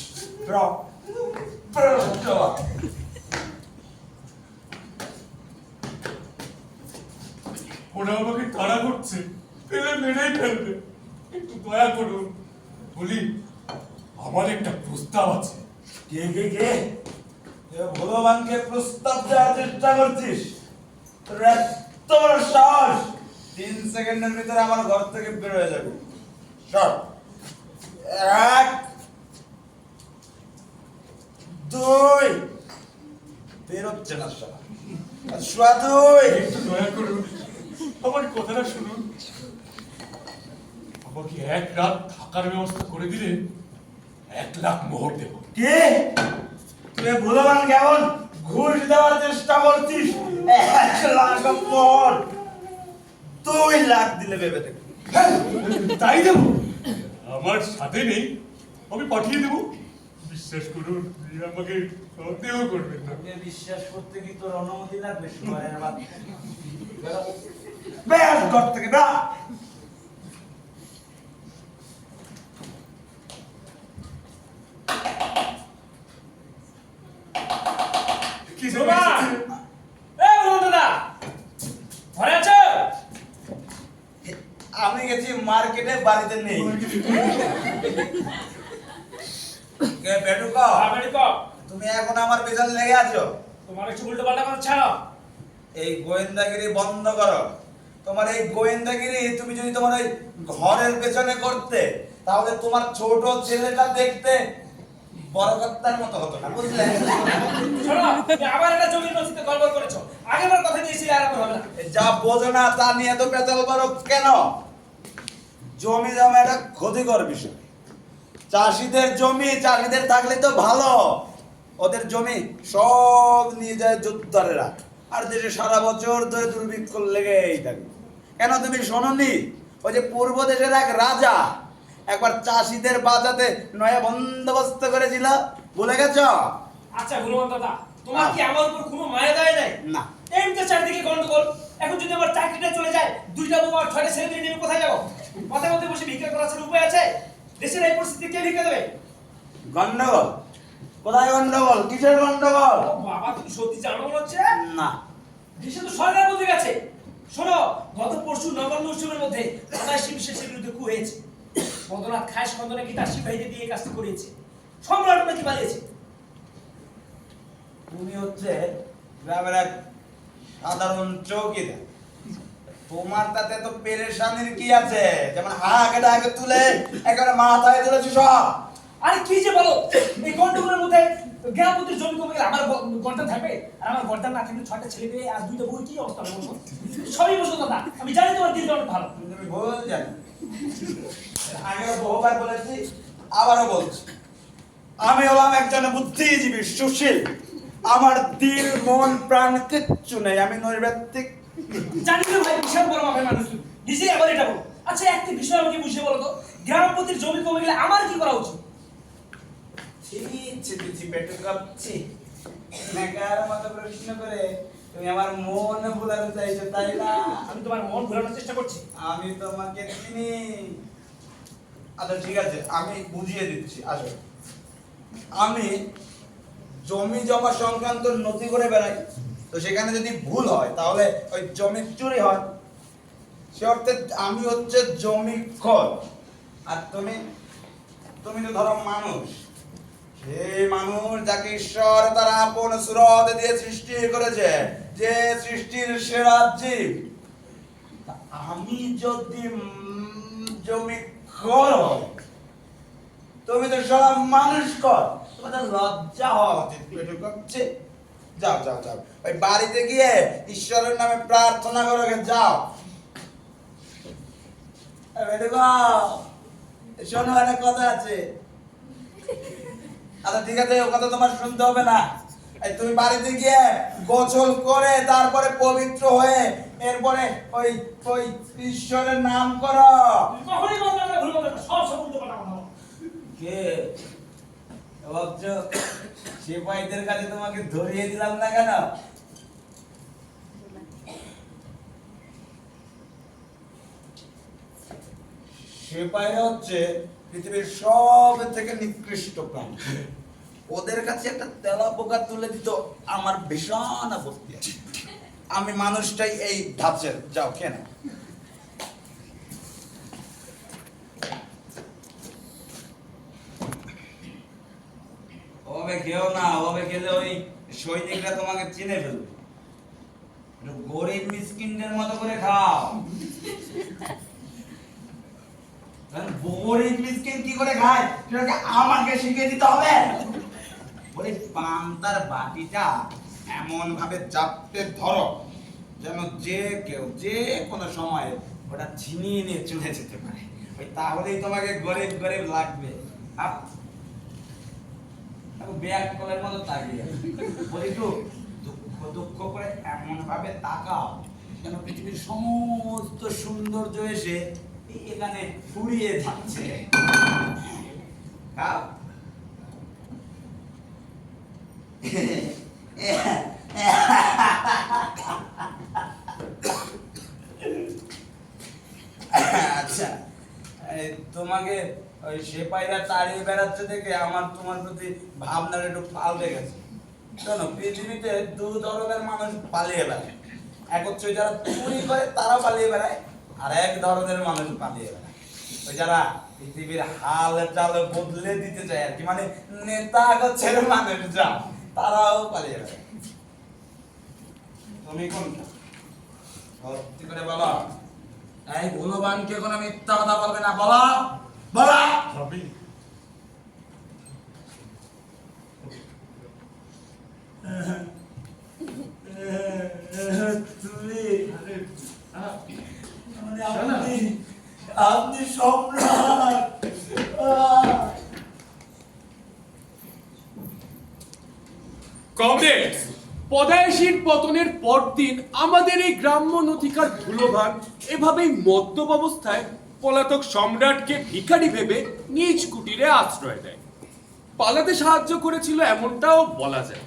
ওরা আমাকে তাড়া করছে, পেলে মেরেই ফেলবে, একটু দয়া করুন। বলি আমার একটা প্রস্তাব আছে। কে কে কে ভগবানকে প্রস্তাব দেওয়ার চেষ্টা করছিস? তোর এত বড় সাহস! 3 সেকেন্ডের ভিতরে আমার ঘর থেকে বের হয়ে যাবে। সর। 1 2 বেরোচ্ছে না শালা। আর শোয়া তুই। একটু দয়া করুন, আমার কথাটা শুনুন। আমাকে 1 রাত থাকার ব্যবস্থা করে দিলে 1 লাখ মোহর দেব। কে? তুই ভগবান কেমন ঘুষ দেওয়ার চেষ্টা করছিস? 1 লাখ পর 2 লাখ দিলে ভেবে দেখ। হ্যাঁ, তাই দেব। আমার সাথে নেই, আমি পাঠিয়ে দেব। বিশ্বাস করুন, আপনি আমাকে সন্দেহ করবেন না। তোকে বিশ্বাস করতে কি তোর অনুমতি লাগবে? শুয়ারের বাচ্চা। বের ঘর থেকে বের। কি যে শোভা! হয়েছে? এই বন্ধু দাদা, ঘরে আছো? আমি গেছি মার্কেটে, বাড়িতে নেই। কে বেটুকা? আপনি কও, তুমি এখন আমার পেছনে লেগে আছো। তোমার একটু উল্টো পাল্টা কথা ছাড়ো। এই গোয়েন্দাগিরি বন্ধ করো। তোমার এই গোয়েন্দাগিরি তুমি যদি তোমার ওই ঘরের পেছনে করতে, তাহলে তোমার ছোট ছেলেটা দেখতে বড়কর্তার মতো হতো না, বুঝলে? শোনো, তুমি আবার একটা জমির নথিতে গড়বড় করেছো। আগেরবার কথা দিয়েছিলে আর আমার হবে না। যা বোঝো না তা নিয়ে তো পেঁচাল করো কেন? জমি জমা একটা ক্ষতিকর বিষয়। চাষিদের জমি, চাষিদের থাকলে তো ভালো। ওদের জমি সব নিয়ে যায় জোরদারেরা, আর দেশে সারা বছর ধরে দুর্ভিক্ষ লেগেই থাকে। কেন তুমি শোনোনি? ওই যে পূর্ব দেশের এক রাজা একবার চাষিদের বাঁচাতে নয়া বন্দোবস্ত করেছিল, ভুলে গেছো? আচ্ছা গুরুমান দাদা, তোমার কি আমার উপর কোনো মায়া দায় নাই? না। এমনি চারদিকে গন্ডগোল। এখন যদি আমার চাকরিটা চলে যায়, 2টা বউ আর 6টা ছেলে মেয়ে নিয়ে আমি কোথায় যাবো? মাথার মধ্যে বসে ভিক্ষা করার কোনো উপায় আছে? দেশের এই পরিস্থিতি কে ভিক্ষা দেবে? গন্ডগোল? কোথায় গন্ডগোল? কিসের গন্ডগোল? ও বাবা, তুমি সত্যি জানো মনে হচ্ছে? না। দেশে তো সরকার বদলে গেছে। শোনো, গত পরশু নবান্ন উৎসবের মধ্যে 87 বিশেষের বিরুদ্ধে কু হয়েছে। বদনাথ খাস খন্দনে কি তার সিপাহীদের দিয়ে এই কাজটি করিয়েছে। সম্রাট নাকি পালিয়েছে। তুমি হচ্ছে গ্রামের এক সাধারণ চৌকিদার। তোমার তাতে তো পেরেশানির কি আছে? যেমন হাঁকে ডাকে তুলে একেবারে মাথায় তুলেছি সব। আরে কি যে বলো, এই গন্ডগোলের মধ্যে গ্রামপতির জমি কমে গেলে আমার গর্দান থাকবে, আর আমার গর্দান না থাকলে 6টা ছেলে পেয়ে আর 2টা বই কি অবস্থা হবে বলো? সবই বসো দাদা, আমি জানি তোমার দিলটা অনেক ভালো। তুমি ভুল জানো। আগেও বহুবার বলেছি, আবারও বলছি, আমি হলাম একজন বুদ্ধিজীবী, সুশীল। আমার দিল মন প্রাণ কিচ্ছু নেই, আমি নৈর্ব্যক্তিক। জানি না ভাই, বিশাল বড় মাপের মানুষ তুমি, নিজেই আবার এটা বলো। আচ্ছা একটি বিষয় আমাকে বুঝিয়ে বলো তো, গ্রামপতির জমি কমে গেলে আমার কি করা উচিত? পেটে কাঁপছি। নেকার মতো প্রশ্ন করে তুমি আমার মন ভুলাতে চাইছো, তাই না? আমি তোমার মন ভোলানোর চেষ্টা করছি। আমি তোমাকে চিনি। আচ্ছা ঠিক আছে, আমি বুঝিয়ে দিচ্ছি। আসলে আমি জমি জমা সংক্রান্ত নথি করে বেড়াই, তো সেখানে যদি ভুল হয় তাহলে ওই জমি চুরি হয়। সে অর্থে আমি হচ্ছে জমিখোর। আর তুমি তুমি তো ধরো মানুষ, সেই মানুষ যাকে ঈশ্বর তার আপন সুরত দিয়ে সৃষ্টি করেছে, যে সৃষ্টির সেরা জীব। তা আমি যদি জমিখোর হই, তুমি তো সব মানুষ কর, তোমাদের লজ্জা হওয়া উচিত। পেটে কাঁপছে। যাও যাও যাও, ওই বাড়িতে গিয়ে ঈশ্বরের নামে প্রার্থনা করো গে, যাও। শোনো, একটা কথা আছে। আচ্ছা ঠিক আছে, ও কথা তোমার শুনতে হবে না। এই তুমি বাড়িতে গিয়ে গোসল করে তারপরে পবিত্র হয়ে এরপরে ওই ওই ঈশ্বরের নাম করো। তুমি কখনোই বলবে না, ভুল বলবে না, সব সব উল্টো পাল্টা কথা বলো। কে ভাবছো সিপাহীদের কাছে তোমাকে ধরিয়ে দিলাম না কেন? সিপাহীরা হচ্ছে পৃথিবীর সব থেকে নিকৃষ্ট প্রাণী। ওদের কাছে একটা তেলা পোকা তুলে দিত আমার ভীষণ আপত্তি আছে। আমি মানুষটাই এই ধাঁচের। যাও কেন? খেও না, অভাবে খেলে ওই সৈনিকরা তোমাকে চিনে ফেলবে। একটু গরিব মিসকিনদের মতো করে খাও। গরিব মিসকিন কি করে খায় সেটাকে আমাকে শিখিয়ে দিতে হবে। ওই পান্তার বাটিটা এমন ভাবে চাপতে ধরো যেন যে কেউ যে কোনো সময় ওটা ছিনিয়ে নিয়ে চলে যেতে পারে। ওই তাহলেই তোমাকে গরিব গরিব লাগবে। ব্যাগ কলের মতো তাকিয়ে বলি একটু দুঃখ দুঃখ করে এমন ভাবে তাকাও যেন পৃথিবীর সমস্ত সৌন্দর্য এসে এখানে ফুরিয়ে যাচ্ছে। খাও। আচ্ছা, তোমাকে ওই সেপাইরা তাড়িয়ে বেড়াচ্ছে দেখে আমার তোমার প্রতি ভাবনার একটু পাল্টে গেছে। শোনো, পৃথিবীতে দু ধরনের মানুষ পালিয়ে বেড়ায়। এক হচ্ছে যারা চুরি করে তারা পালিয়ে বেড়ায়, আর এক ধরনের মানুষ পালিয়ে বেড়ায় ওই যারা পৃথিবীর হাল চাল বদলে দিতে চায় আর কি, মানে নেতা গোছের মানুষ যা তারাও পালিয়ে বেড়ায়। তুমি কোনটা? সত্যি করে বলো। এই ভুলবানকে কোনো মিথ্যা কথা বলবে না, বলো বলো। তুমি আপনি সম্রাট। কমরেডস, পদায়সীর পতনের পরদিন আমাদের এই গ্রাম্য নথিকার ধুলোভান এভাবেই মদ্যপ অবস্থায় পলাতক সম্রাটকে ভিখারি ভেবে নিজ কুটিরে আশ্রয় দেয়। পালাতে সাহায্য করেছিল এমনটাও বলা যায়,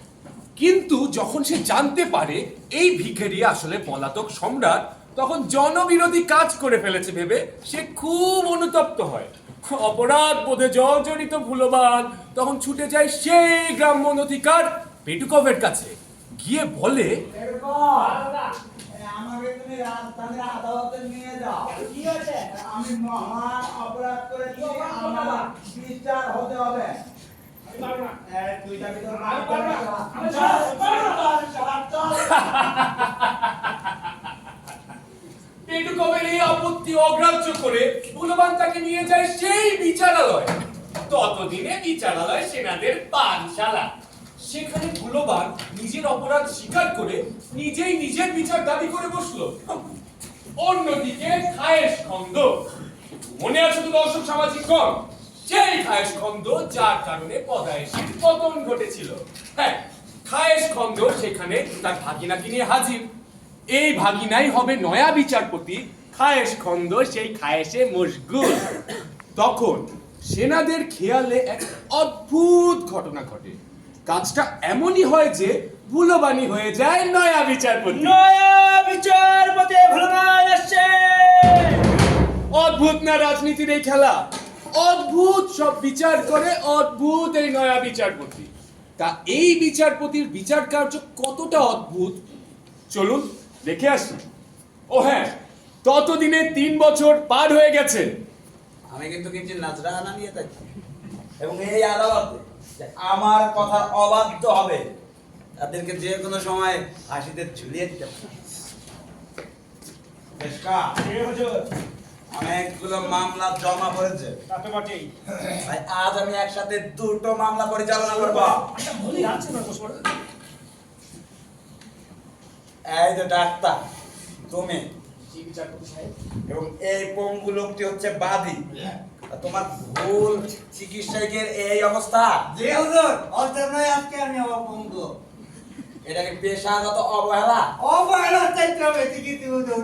কিন্তু যখন সে জানতে পারে এই ভিখারি আসলে পলাতক সম্রাট, তখন জনবিরোধী কাজ করে ফেলেছে ভেবে সে খুব অনুতপ্ত হয়। অপরাধ বোধে জর্জরিত ভুলবান তখন ছুটে যায় সেই গ্রাম্য নথিকার পেটুকভের কাছে, গিয়ে বলে, আমাকে তুমি রাজধানীর আদালতে নিয়ে যাও। কি হয়েছে? আমি মহান অপরাধ করেছি, আমার বিচার হতে হবে। তুই যাবি তোর পেটুকভের এই আপত্তি অগ্রাহ্য করে ভুলবান তাকে নিয়ে যায় সেই বিচারালয়। ততদিনে বিচারালয় সেনাদের পানশালা। সেখানে ভুলবান নিজের অপরাধ স্বীকার করে নিজেই নিজের বিচার দাবি করে বসলো। অন্যদিকে খায়েশ খন্দ, মনে আছে তো দর্শক সামাজিক গণ, সেই খায়েশ খন্দ যার কারণে পদায়সীর পতন ঘটেছিল। হ্যাঁ, খায়েশ খন্দ সেখানে তার ভাগিনাকে নিয়ে হাজির। এই ভাগিনাই হবে নয়া বিচারপতি। খায়েশ খন্দ সেই খায়েশে মশগুল। তখন সেনাদের খেয়ালে এক অদ্ভুত ঘটনা ঘটে। কাজটা এমনই হয় যে ভুলবানি হয়ে যায় নয়া বিচারপতি। নয়া বিচারপতি ভুলবান আসছে। অদ্ভুত না রাজনীতির এই খেলা? অদ্ভুত সব বিচার করে অদ্ভুত এই নয়া বিচারপতি। তা এই বিচারপতির বিচার কার্য কতটা অদ্ভুত চলুন দেখে আসি। ও হ্যাঁ, ততদিনে 3 বছর পার হয়ে গেছে। আমি কিন্তু কিছু নাজরানা নিয়ে থাকি এবং এই আদালতে যে আমার কথা অবাধ্য হবে তাদেরকে যে কোনো সময় ফাঁসিতে ঝুলিয়ে দিতে পারে। অনেকগুলো মামলা জমা পড়েছে, তাই আজ আমি একসাথে 2টো মামলা পরিচালনা করব। এই যে ডাক্তার তুমি এবং এই পঙ্গু লোকটি হচ্ছে বাদী। তোমার ভুল চিকিৎসকের এই অবস্থা। জি হুজুর, অর্ধনয় আজকে আমি অপঙ্গু। এটাকে পেশাগত অবহেলা। অবহেলা চাইতে হবে ঠিকই হুজুর।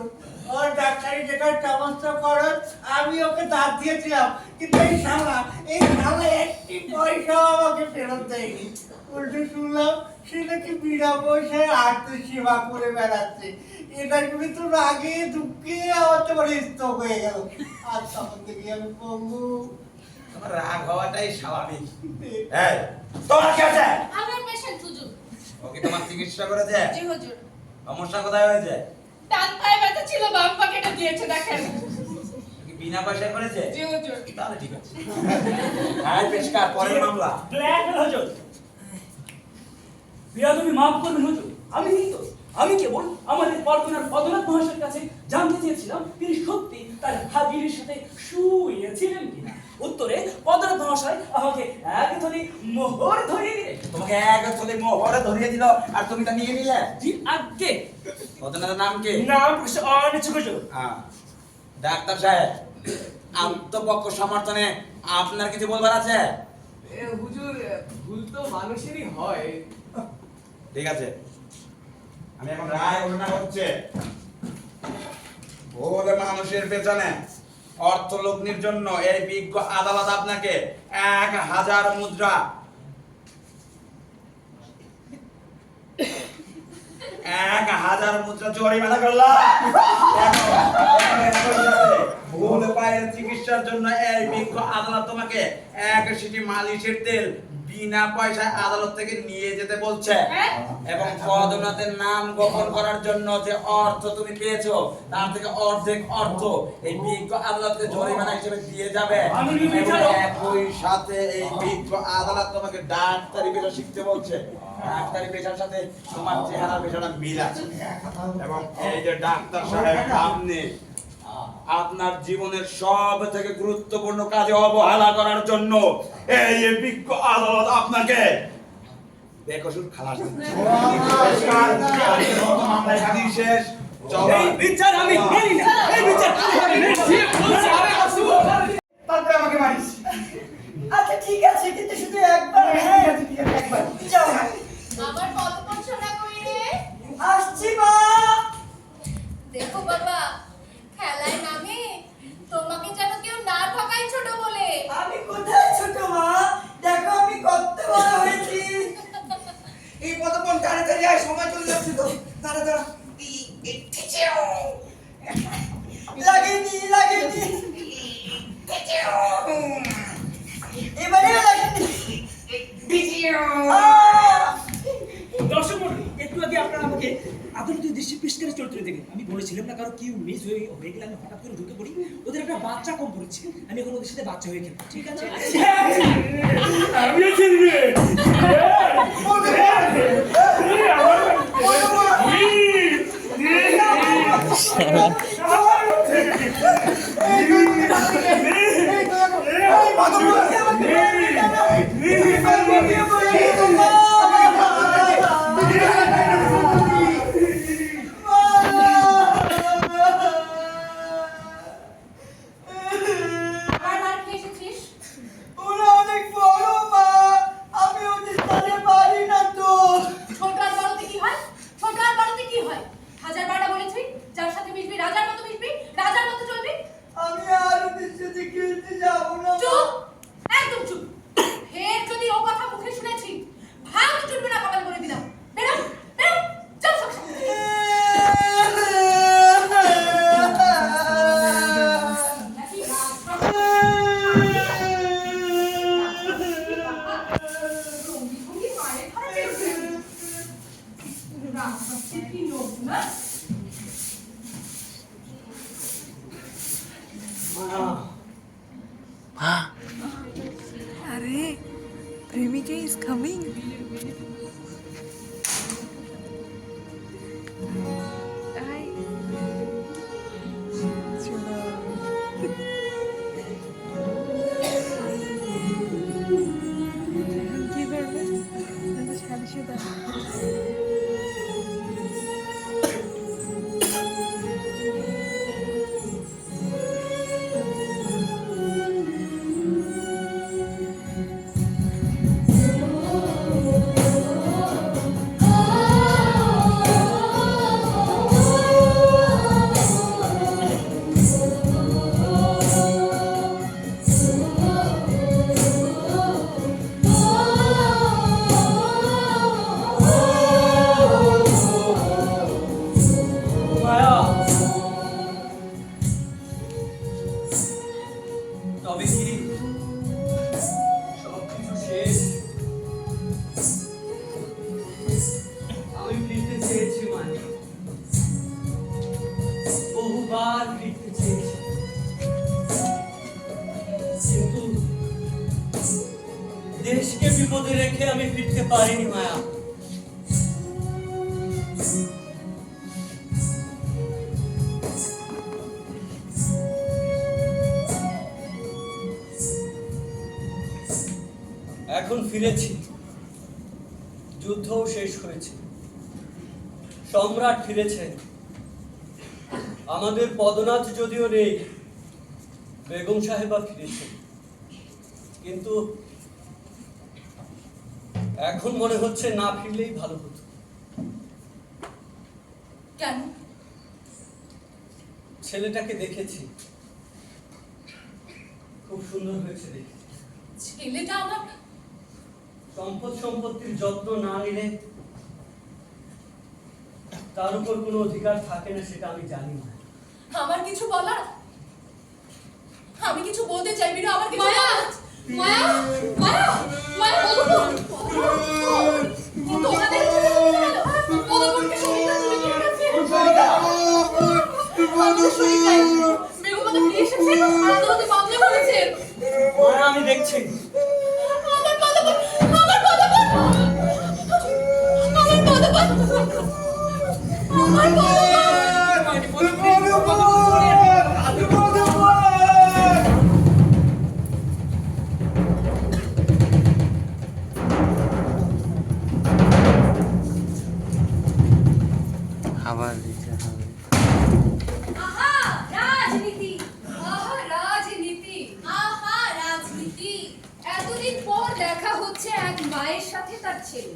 ওর ডাক্তারি যেটা সমস্যা করেন আমি ওকে দাঁত দিয়েছিলাম, কিন্তু এই শালা একটি পয়সাও আমাকে ফেরত দেয়নি। উল্টো শুনলাম সে নাকি বিনা পয়সায় আত্মসেবা করে বেড়াচ্ছে। এটা শুনে তো রাগে দুঃখে আমার তো মানে স্তব হয়ে গেল। আর তখন থেকে আমি পঙ্গু। তোমার রাগ হওয়াটাই স্বাভাবিক। এই তোমার কি আছে? আমার পেশেন্ট হুজুর। ওকে তোমার চিকিৎসা করেছে? জি হুজুর। সমস্যা কোথায় হয়েছে? ডান পায়ে ব্যথা ছিল, বাম পা কেটে দিয়েছে, দেখেন। কি বিনা পয়সায় করেছে? জি হুজুর। তাহলে ঠিক আছে। হ্যাঁ পেশকার পরের মামলা। ব্ল্যাক হুজুর। বেয়াদবি মাফ করবেন হুজুর, আমি কেবল আমাদের পরগনার পদনাথ মহাশয়ের কাছে জানতে চেয়েছিলাম তিনি সত্যি তার হাজিরের সাথে শুয়েছিলেন কিনা। উত্তরে পদনাথ মহাশয় আমাকে এক থলি মোহর ধরিয়ে দিলেন। তোমাকে এক থলে মোহরে ধরিয়ে দিল আর তুমি তা নিয়ে নিলে? জি আজ্ঞে। ঘটনার নাম কি? নাম প্রকাশে অনিচ্ছুক হুজুর। ডাক্তার সাহেব, আত্মপক্ষ সমর্থনে আপনার কিছু বলবার আছে? হুজুর, ভুল তো মানুষেরই হয়। ঠিক আছে, আমি এখন রায় ঘোষণা করছি। ভুল মানুষের পেছনে অর্থ লগ্নির জন্য এই বিজ্ঞ আদালত আপনাকে 1000 মুদ্রা 1000 মুদ্রা জরিমানা করলাম। ভুল পায়ের চিকিৎসার জন্য এই বিজ্ঞ আদালত তোমাকে 1 সিটি মালিশের তেল বিনা পয়সায় আদালত থেকে নিয়ে যেতে বলছে এবং পদোন্নতির নাম গোপন করার জন্য যে অর্থ তুমি পেয়েছো তার থেকে অর্ধেক অর্থ এই বিজ্ঞ আদালতকে জরিমানা হিসেবে দিয়ে যাবে। এবং একই সাথে এই বিজ্ঞ আদালত তোমাকে ডাক্তারি পেশা শিখতে বলছে। ডাক্তারি পেশার সাথে তোমার চেহারার পেশাটা মিল আছে এবং এই যে ডাক্তার সাহেব, আপনি আপনার জীবনের সব থেকে গুরুত্বপূর্ণ কাজে অবহেলা করার জন্য এই বিজ্ঞ আদালত আপনাকে বেকসুর খালাস দিচ্ছে। মামলা এখানেই শেষ। চলো। এই বিচার আমি মেনে না, এই বিচার আমি মেনে না। তারপরে আমাকে মারিস। আচ্ছা ঠিক আছে, কিন্তু শুধু একবার। হ্যাঁ একবার যাও। আমার পদপঞ্চনা কই রে? আসছি মা। দেখো বাবা, খেলায় নামে তোমাকে যেন কেউ না ঠকায় ছোট বলে। আমি কোথায় ছোট মা? দেখো আমি কত বড় হয়েছি। এই পদপন তাড়াতাড়ি আয়, সময় চলে যাচ্ছে তো। দাঁড়া দাঁড়া। লাগেনি এবারে লাগেনি। দর্শক মণ্ডলী, একটু আগে আপনারা আমাকে আদালতের দৃষ্টি পিস্কারের চরিত্রে দেখেন। আমি বলেছিলাম না কারো কিউ মিস হয়ে গেলে আমি হঠাৎ করে ঢুকে পড়ি। ওদের একটা বাচ্চা কম পড়েছে, আমি এখন ওদের সাথে বাচ্চা হয়ে খেলবো, ঠিক আছে? আমি আবার মার খেয়ে এসেছিস? ওরা অনেক বড় মা, আমি ওদের সাথে পারি না তো। ছোট আর বড়তে কি হয়? ছোট আর বড়তে কি হয়? 1000 বার বলেছি, যার সাথে মিশবি রাজার মতো মিশবি, রাজার মতো চলবি। আমি আর ওদের সাথে খেলতে যাবো না। চুপ, একদম চুপ। ফের যদি ও কথা মুখে শুনেছি, ভাঙ চুলবে না কপাল করে দিলাম। বেরো, বেরো, চল সব। নাকি রঙি মারে খারাপ পেয়েছে। রাস্তা কি লোক না? अरे प्रेमिका is coming. Hi. चलो. কি করবে? আমি শাদি তবে কি সবকিছু শেষ? আমি ফিরতে চেয়েছি মানে বহুবার ফিরতে চেয়েছি, কিন্তু দেশকে বিপদে রেখে আমি ফিরতে পারিনি মায়া। এখন ফিরেছি, যুদ্ধও শেষ হয়েছে, সম্রাট ফিরেছেন, আমাদের পদনাথ যদিও নেই, বেগম সাহেবা ফিরেছেন, কিন্তু এখন মনে হচ্ছে না ফিরলেই ভালো হতো। কেন? ছেলেটাকে দেখেছি, খুব সুন্দর হয়েছে দেখে। ছেলেটা আমার সম্পত্তির যত্ন না নিলে তার উপর কোনো অধিকার থাকে না, সেটা আমি জানি না। আমার কিছু বলার, আমি কিছু বলতে চাই বিনু, আমার কিছু মায়া, বলার। মায়া, মায়া, মায়া, বদন, কিন্তু ওনাদের বদনকে শরীরটা তুলে নিয়ে গেছে। আমাদের শরীর নাই। বেগম বাগা ফিরে এসেছে, আদালতে মামলা করেছেন। মায়া, আমি দেখছি। আমার বদন, আমার বদন, আমার বদন, আমার আবার দিতে হবে। আহা রাজনীতি, আহা রাজনীতি, আহা রাজনীতি। এতদিন পর দেখা হচ্ছে এক মায়ের সাথে তার ছেলে।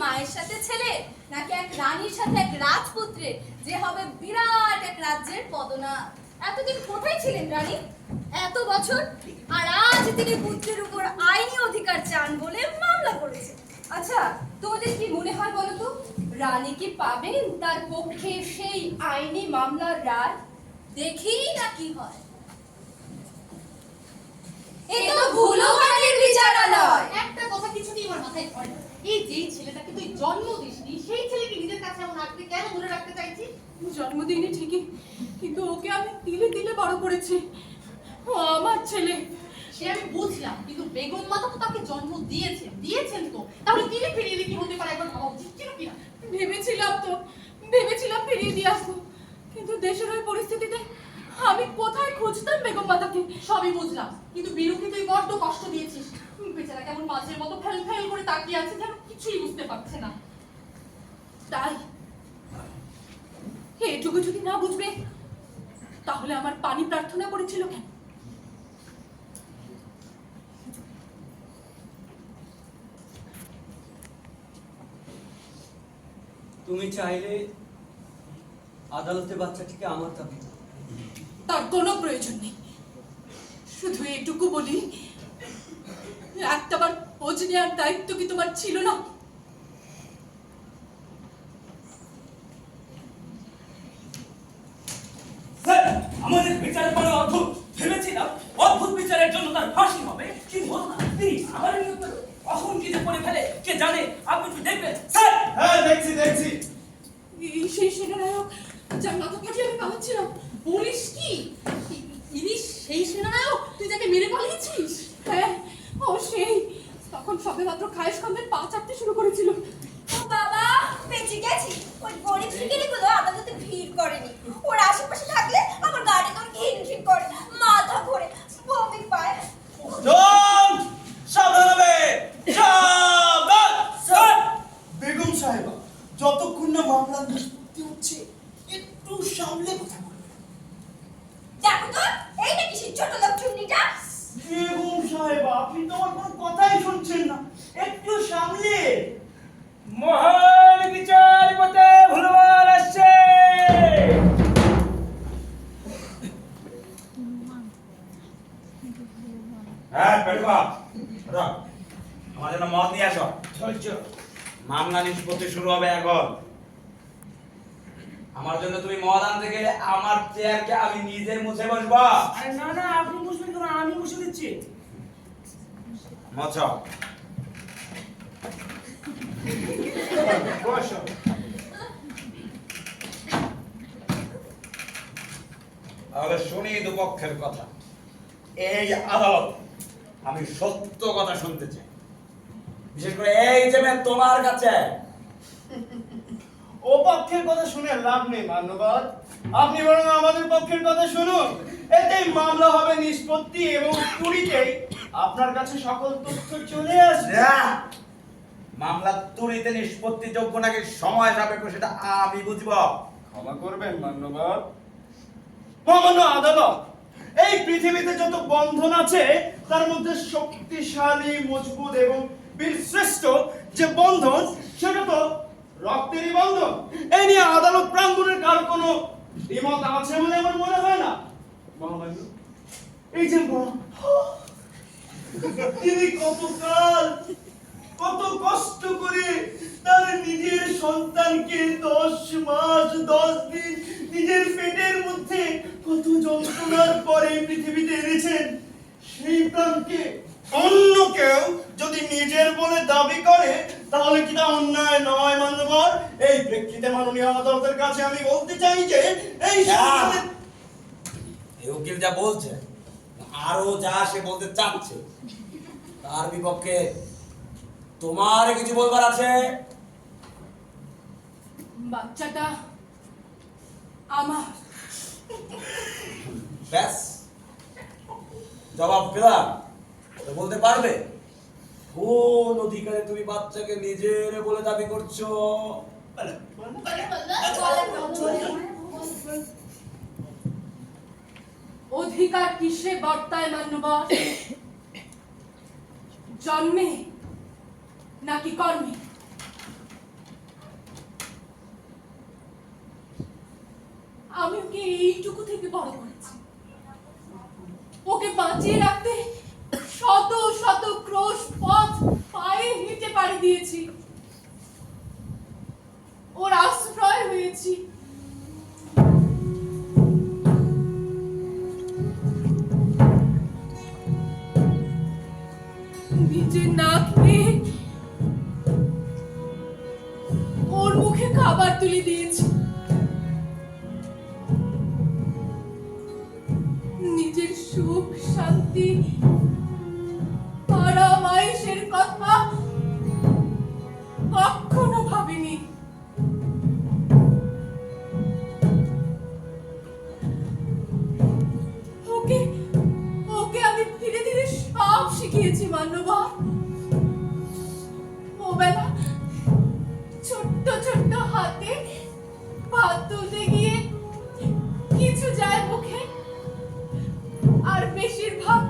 মায়ের সাথে ছেলে নাকি এক রানীর সাথে এক রাজপুত্রের, যে হবে বিরাট এক রাজ্যের পদনাথ। এতদিন কোথায় ছিলেন রানী? এত বছর, আর আজ তিনি পুত্রের উপর আইনি অধিকার চান বলে মামলা করেছে। আচ্ছা, তোমাদের কি মনে হয় বলো তো, রানী কি পাবেন তার পক্ষে সেই আইনি মামলার রায়? দেখি না কি হয়। এ তো ভুলভালের বিচারালয়। একটা কথা কিছুতেই আমার মাথায় ধরে না। এই যেই ছেলেটাকে তুই জন্ম দিসনি, সেই ছেলেকে নিজের কাছে এমন আঁকড়ে কেন ধরে রাখতে চাইছিস? জন্মদিনই ঠিকই, কিন্তু ওকে আমি তিলে তিলে বড় করেছি। ও আমার ছেলে। সে আমি বুঝলাম, কিন্তু বেগম মাতা তো তাকে জন্ম দিয়েছেন তো, তাহলে তিনি ফিরিয়ে দিয়ে কি হতে পারে একবার ভাবা উচিত ছিল কিনা? ভেবেছিলাম ফিরিয়ে দিয়ে আসবো, কিন্তু দেশের ওই পরিস্থিতিতে আমি কোথায় খুঁজতাম বেগম মাতাকে? সবই বুঝলাম, কিন্তু বীরুকে তুই বড্ড কষ্ট দিয়েছিস। বেচারা কেমন মাছের মতো ফেল ফেল করে তাকিয়ে আছে, যেন কিছুই বুঝতে পারছে না। তাই এটুকু যদি না বুঝবে, তাহলে আমার পানি প্রার্থনা করেছিল কেন? তুমি চাইলে আদালতে বাচ্চাটিকে আমার দাবি। তার কোনো প্রয়োজন নেই, শুধু এটুকু বলি, একটাবার খোঁজ নেওয়ার দায়িত্ব কি তোমার ছিল না? আমাদের বিচারের পরে অদ্ভুত ভেবেছিলাম, অদ্ভুত বিচারের জন্য তার ফাঁসি হবে, কিন্তু হলো না। তিনি আমার বিরুদ্ধে কখন কি যে করে ফেলে কে জানে। আপনি কি দেখবেন স্যার? হ্যাঁ, দেখছি। সেই সেনানায়ক যার মাথা ফাটিয়ে আমি পালাচ্ছিলাম। বলিস কি? ইনি সেই সেনানায়ক তুই যাকে মেরে পালিয়েছিস? হ্যাঁ, ও সেই। তখন সবে মাত্র খায়েশ খানের পা চাপতে শুরু করেছিল। ও বাবা, বেঁচে গেছি। ওই গরিব শিকারিগুলো আদালতে ভিড় করেনি। ওর আশেপাশে থাকলে আমার গাড়ি তোর ঘিন করে, মাথা ঘোরে, বমি পায়। জন সাবধান হবে, সাবধান। স্যার, বেগম সাহেবা, যতক্ষণ না মামলার নিষ্পত্তি হচ্ছে, একটু সামলে কথা বলুন। দেখো তো, এই নাকি সেই ছোট লোক চুন্নিটা? বেগম সাহেবা, আপনি তো আমার কোনো কথাই শুনছেন না, একটু সামলে। মহান বিচার পথে ভুলবার আসছে। হ্যাঁ পেটুয়া, আমার জন্য মদ নিয়ে আসো। মামলা নিষ্পত্তি শুরু হবে এখন। আমার জন্য তুমি মদ আনতে গেলে আমার চেয়ারকে আমি নিজে মুছে বসবো। আরে না না, আপনি বুঝবেন কেন? আমি বসে দিচ্ছি। মছ তাহলে শুনি দুপক্ষের কথা। এই আদালত আমি সত্য কথা শুনতে চাই, বিশেষ করে এই যে তোমার কাছে। ও পক্ষের কথা শুনে লাভ নেই মান্যবর, আপনি বরং আমাদের পক্ষের কথা শুনুন। এতেই মামলা হবে নিষ্পত্তি এবং পুরীতেই আপনার কাছে সকল তথ্য চলে আসবে। মামলা তুরিতে নিষ্পত্তিযোগ্য নাকি সময় সাপেক্ষ সেটা আমি বুঝব। ক্ষমা করবেন মান্যবর। মহামান্য আদালত, এই পৃথিবীতে যত বন্ধন আছে তার মধ্যে শক্তিশালী, মজবুত এবং বীরশ্রেষ্ঠ যে বন্ধন সেটা তো রক্তেরই বন্ধন। এই নিয়ে আদালত প্রাঙ্গণের কার কোনো দ্বিমত আছে বলে আমার মনে হয় না। মহামান্য, এই যে তিনি কতকাল কত কষ্ট করে তার নিজের সন্তানকে 10 মাস 10 দিন নিজের পেটের মধ্যে কত যন্ত্রণার পরে পৃথিবীতে এনেছেন, সেই প্রাণকে অন্য কেউ যদি নিজের বলে দাবি করে তাহলে কি তা অন্যায় নয় মান্যবর? এই প্রেক্ষিতে মাননীয় আদালতের কাছে আমি বলতে চাই যে এই এই উকিল যা বলছে আরো যা সে বলতে চাচ্ছে তার বিপক্ষে তোমার কিছু বলবার আছে? বাচ্চাটা আমার। ব্যাস, জবাব পেলাম। তো বলতে পারবে কোন অধিকারে তুমি বাচ্চাকে নিজের বলে দাবি করছো? অধিকার কিসে বর্তায় মান্যবর? জন্মে নাকি কর্মে? আমি ওকে এইটুকু থেকে বড় করেছি, ওকে বাঁচিয়ে রাখতে শত শত ক্রোশ পথ পায়ে হেঁটে পাড়ি দিয়েছি, ওর আশ্রয় হয়েছি। নিজে না খেয়ে ওর মুখে খাবার তুলে দিয়েছি, নিজের সুখ শান্তি আরাম আয়েশের কথা কখনো ভাবিনি। ওকে ওকে আমি ধীরে ধীরে সব শিখিয়েছি মান্যবর। ওবেলা ছোট্ট ছোট্ট হাতে ভাত তুলতে গিয়ে কিছু যায় মুখে, আর বেশিরভাগ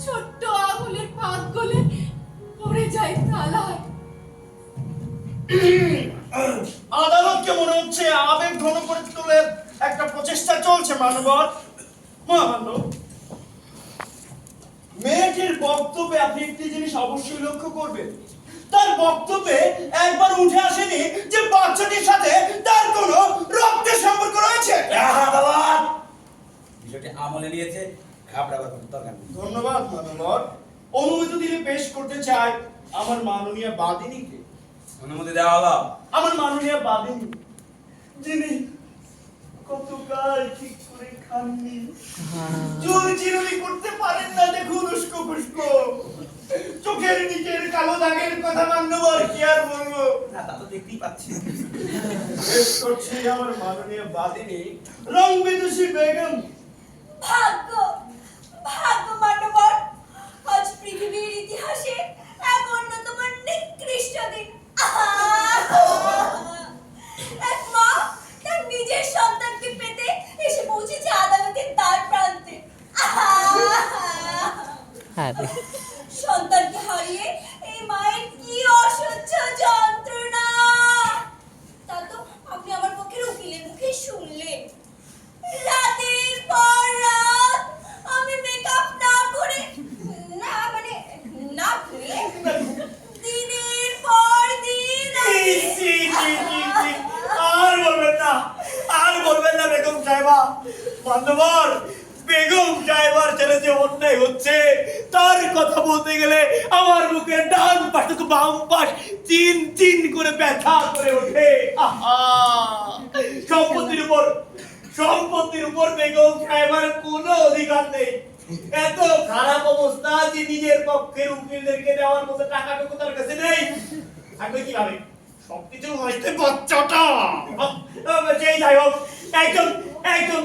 ছোট্ট আঙুলের ফাঁক গলে পড়ে যায় থালায়। আদালতকে মনে হচ্ছে আবেগ ঘন করে তোলার একটা প্রচেষ্টা চলছে মানবর। মহামান্য, মেয়েটির বক্তব্যে আপনি একটি জিনিস অবশ্যই লক্ষ্য করবেন, তার বক্তব্যে একবার উঠে আসেনি যে বাচ্চাটির সাথে তার কোনো রক্তের সম্পর্ক রয়েছে। বিষয়টি আমলে নিয়েছে, ঘাবড়াবার কোনো দরকার নেই। ধন্যবাদ মানবর। অনুমতি দিলে পেশ করতে চাই আমার মাননীয় বাদিনীকে। অনুমতি দেওয়া হলো। আমার মাননীয় বাদিনী, যিনি কতকাল ঠিক করে খাননি, চুল চিরুনি করতে পারেন না, দেখুন উস্কো পুস্কো, চোখের নিচের কালো দাগের কথা মান্যবর কি আর বলবো। না, তা তো দেখতেই পাচ্ছি। পেশ করছি আমার মাননীয় বাদিনী রং বিদুষী বেগম। ভাগ্য ভাগ্য মান্যবর, আজ পৃথিবীর ইতিহাসে এক অন্যতম নিকৃষ্ট দিন। এক মা তার নিজের সন্তানকে পেতে এসে পৌঁছেছে আদালতের দ্বার প্রান্তে। সন্তানকে হারিয়ে এই মায়ের কি অসহ্য যন্ত্রণা, তা তো আপনি আমার পক্ষের উকিলের মুখে শুনলেন। রাতের পর রাত আমি মেকআপ না করে, না মানে না ধুয়ে, দিনের পর দিন আর বলবেন না, আর বলবেন না বেগম সাহেবা। মান্যবর, বেগম সাহেবার ছেলে যে অন্যায় হচ্ছে তার কথা বলতে গেলে আমার বুকের ডান পাশ থেকে বাম পাশ চিন চিন করে ব্যথা করে ওঠে। সম্পত্তির উপর বেগম সাহেবের কোনো অধিকার নেই। এত খারাপ অবস্থা যে নিজের পক্ষের উকিলদেরকে দেওয়ার মতো টাকাটুকু তার কাছে নেই। থাকবে কিভাবে? সবকিছু হয়েছে বাচ্চাটা। সেই যাই হোক, একজন একজন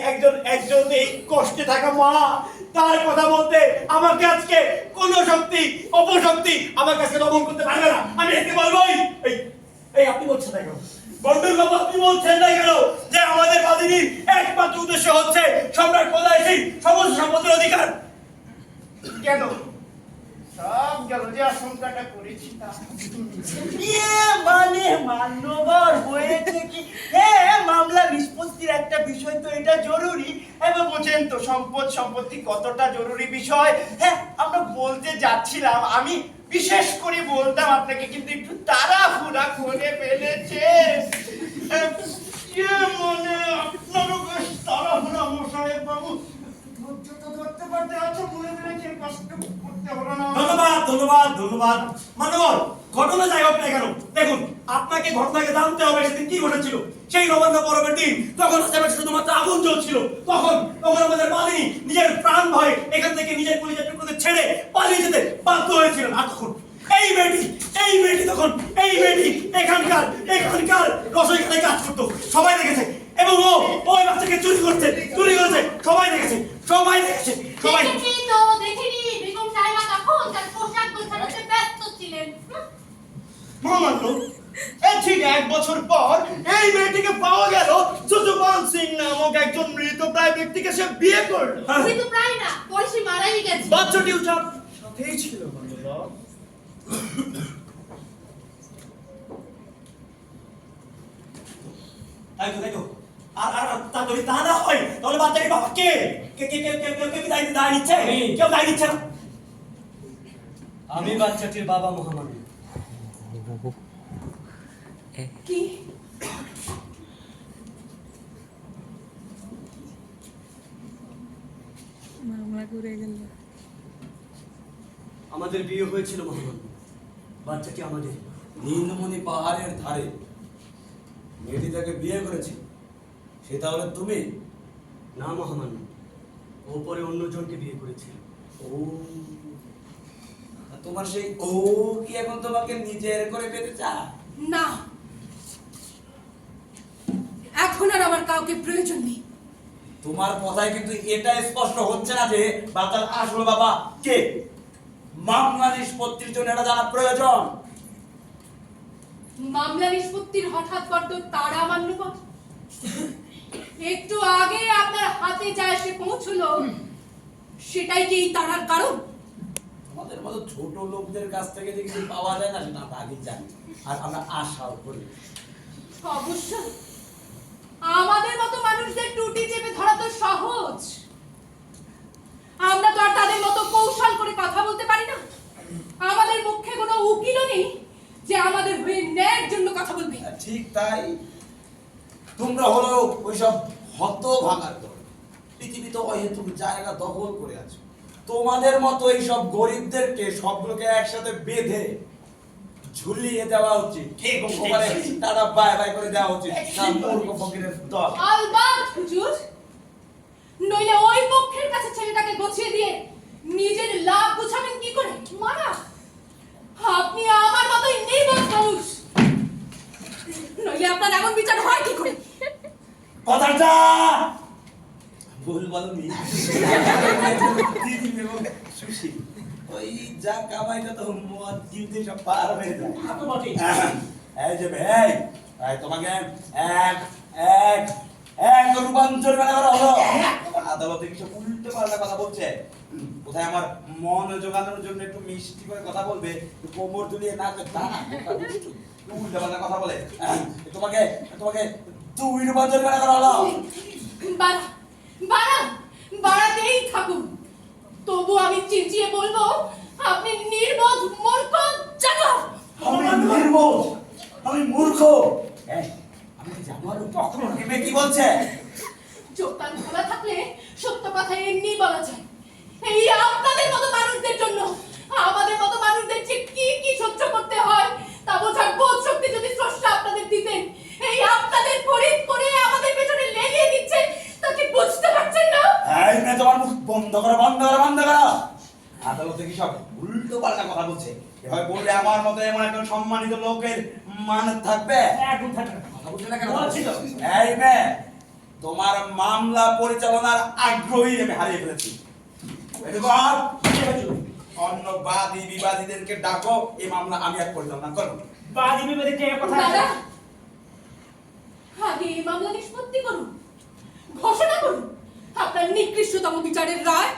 একজন একজন এই কষ্টে থাকা মা তার কথা বলতে আমাকে আজকে কোন শক্তি অপশক্তি আমার কাছে দমন করতে পারবে না। আমি একে বলবোই। এই আপনি বলছেন না কেন বন্ধুর বাবু, আপনি বলছেন না কেন যে আমাদের বাদিনীর একমাত্র উদ্দেশ্য হচ্ছে সম্রাট কোদাইশি সমস্ত সম্পদের অধিকার? কেন সব গেল যে আশঙ্কাটা করেছি তা মানে মান্যবর হয়েছে কি? হ্যাঁ, মামলা নিষ্পত্তির একটা বিষয় তো এটা জরুরি। এবার বোঝেন তো সম্পত্তি কতটা জরুরি বিষয়। হ্যাঁ, আমরা বলতে যাচ্ছিলাম, আমি বিশেষ করে বলতাম আপনাকে, কিন্তু একটু তাড়াহুড়া করে ফেলেছে। মানে আপনারও বেশ তাড়াহুড়া মশাই বাবু, ধৈর্য তো ধরতে পারতে আছো, মনে ফেলেছে কষ্ট করতে হলো না। ধন্যবাদ মানবর। ঘটনা যাই হোক না কেন, দেখুন আপনাকে ঘটনাকে জানতে হবে সেদিন কি ঘটেছিল। সেই নবান্ন পরবের দিন তখন আশেপাশে শুধুমাত্র আগুন জ্বলছিল। তখন আমাদের বাদিনী নিজের প্রাণ ভয়ে এখান থেকে নিজের পরিচয় টুকরোকে ছেড়ে পালিয়ে যেতে বাধ্য হয়েছিলেন। আর তখন এই মেয়েটি এখানকার রসইখানে কাজ করতো, সবাই দেখেছে। এবং ওই বাচ্চাকে চুরি করেছে, সবাই দেখেছে। দেখিনি বেগম সাহেবা তখন তার পোশাক গোছানোতে ব্যস্ত ছিলেন। মহামান্য, ঠিক 1 বছর পর এই মেয়েটিকে পাওয়া গেল। সুজুমান সিং নামক একজন মৃতপ্রায় ব্যক্তিকে সে বিয়ে করল। কিন্তু প্রায় না, পড়শি মারাই গেছে। বাচ্চাটিও সাথেই ছিল। তাই তো আর তা যদি তা না হয় তাহলে বাচ্চাকে বাবা কে দায়িত্ব নিচ্ছে? কেউ দায় নিচ্ছে না। আমি বাচ্চাটির বাবা মহামান্য। কি? মামলা করে গেল। আমাদের বিয়ে হয়েছিল মহামান্য। বাচ্চাটি আমাদের। নীলমণি পাহাড়ের ধারে মেয়েটি তাকে বিয়ে করেছে, সে তাহলে তুমি? না মহামান্য, ওপরে অন্যজনকে বিয়ে করেছিল। ও, তোমার সেই ও কি এখন তোমাকে নিজের করে পেতে চায়? না, এখন আর আমার কাউকে প্রয়োজন নেই। তোমার কথায় কিন্তু এটা স্পষ্ট হচ্ছে না যে বাচ্চার আসল বাবা কে। মামলা নিষ্পত্তির জন্য এটা জানা প্রয়োজন। মামলা নিষ্পত্তির হঠাৎ বড্ড তাড়া মান্যবর। একটু আগে আপনার হাতে যা এসে পৌঁছলো সেটাই কি এই তাড়ার কারণ? আমাদের মতো ছোট লোকদের কাছ থেকে যে কিছু পাওয়া যায় না সেটা আমরা আগে জানি, আর আমরা আশাও করি। অবশ্য আমাদের মতো মানুষদের টুটি চেপে ধরা তো সহজ। আমরা তো আর তাদের মতো কৌশল করে কথা বলতে পারি না। আমাদের মুখে কোনো উকিলও নেই যে আমাদের হয়ে ন্যায়ের জন্য কথা বলবে। ঠিক তাই, তোমরা হলো ওইসব হতভাগার দল। পৃথিবীতে অহেতুক জায়গা দখল করে আছো। তোমাদের মতো এইসব গরিবদেরকে সবগুলোকে একসাথে বেঁধে ঝুলিয়ে দেওয়া উচিত। ঠিক ওখানে তারা বাই বাই করে দেওয়া উচিত। না মূর্খ ফকিরের দল। আলবাত হুজুর, নইলে ওই পক্ষের কাছে ছেলেটাকে গছিয়ে দিয়ে নিজের লাভ বুঝাবেন কি করে? মারা, আপনি আমার মতোই নির্বোধ মানুষ, নইলে আপনার এমন বিচার হয় কি করে? কথাটা ভুল বলনি। দিদি এবং সুশী ওই যা কামাইটা তো মদ কিনতে সব পার হয়ে যায়। এই যে ভাই, তোমাকে এক রূপান্তর মানে করা হলো। আদালতে কিছু উল্টো পাল্টা কথা বলছে। কোথায় আমার মন জোগানোর জন্য একটু মিষ্টি করে কথা বলবে, কোমর দুলিয়ে নাচবে, তা না উল্টো পাল্টা কথা বলে। তোমাকে 2 রূপান্তর মানে করা হলো। বাড়াতেই থাকুন, তবু আমি চিঁচিয়ে বলবো আপনি নির্বোধ, মূর্খ, জানোয়ার। আমি মূর্খ? আমি কি জানোয়ার? কখনো না। কি বলছে? চোখকান খোলা থাকলে সত্য কথা এমনি বলা যায়। এই আপনাদের মতো মানুষদের জন্য আমাদের মতো মানুষদের যে কি কি সহ্য করতে হয় তা বোঝার বোধ শক্তি যদি স্রষ্টা আপনাদের দিতেন। এই আপনাদের ফরিদ করে আমাদের পেছনে লেলিয়ে দিচ্ছেন, তা কি বুঝতে পারছেন না? এই মেয়ে, তোমার মুখ বন্ধ করো। আদালতে কি সব উল্টো পাল্টা কথা বলছে? এভাবে বললে আমার মতো এমন একজন সম্মানিত লোকের মান থাকবে? কথা বলছে না কেন? এই মেয়ে, তোমার মামলা পরিচালনার আগ্রহী আমি হারিয়ে ফেলেছি। অন্য বাদী বিবাদীদেরকে ডাকো, এই মামলা আমি এক পরিচালনা করবো। বাদী বিবাদী কে কথা দাদা আগে এই মামলা নিষ্পত্তি করুন, ঘোষণা করুন আপনার নিকৃষ্টতম বিচারের রায়।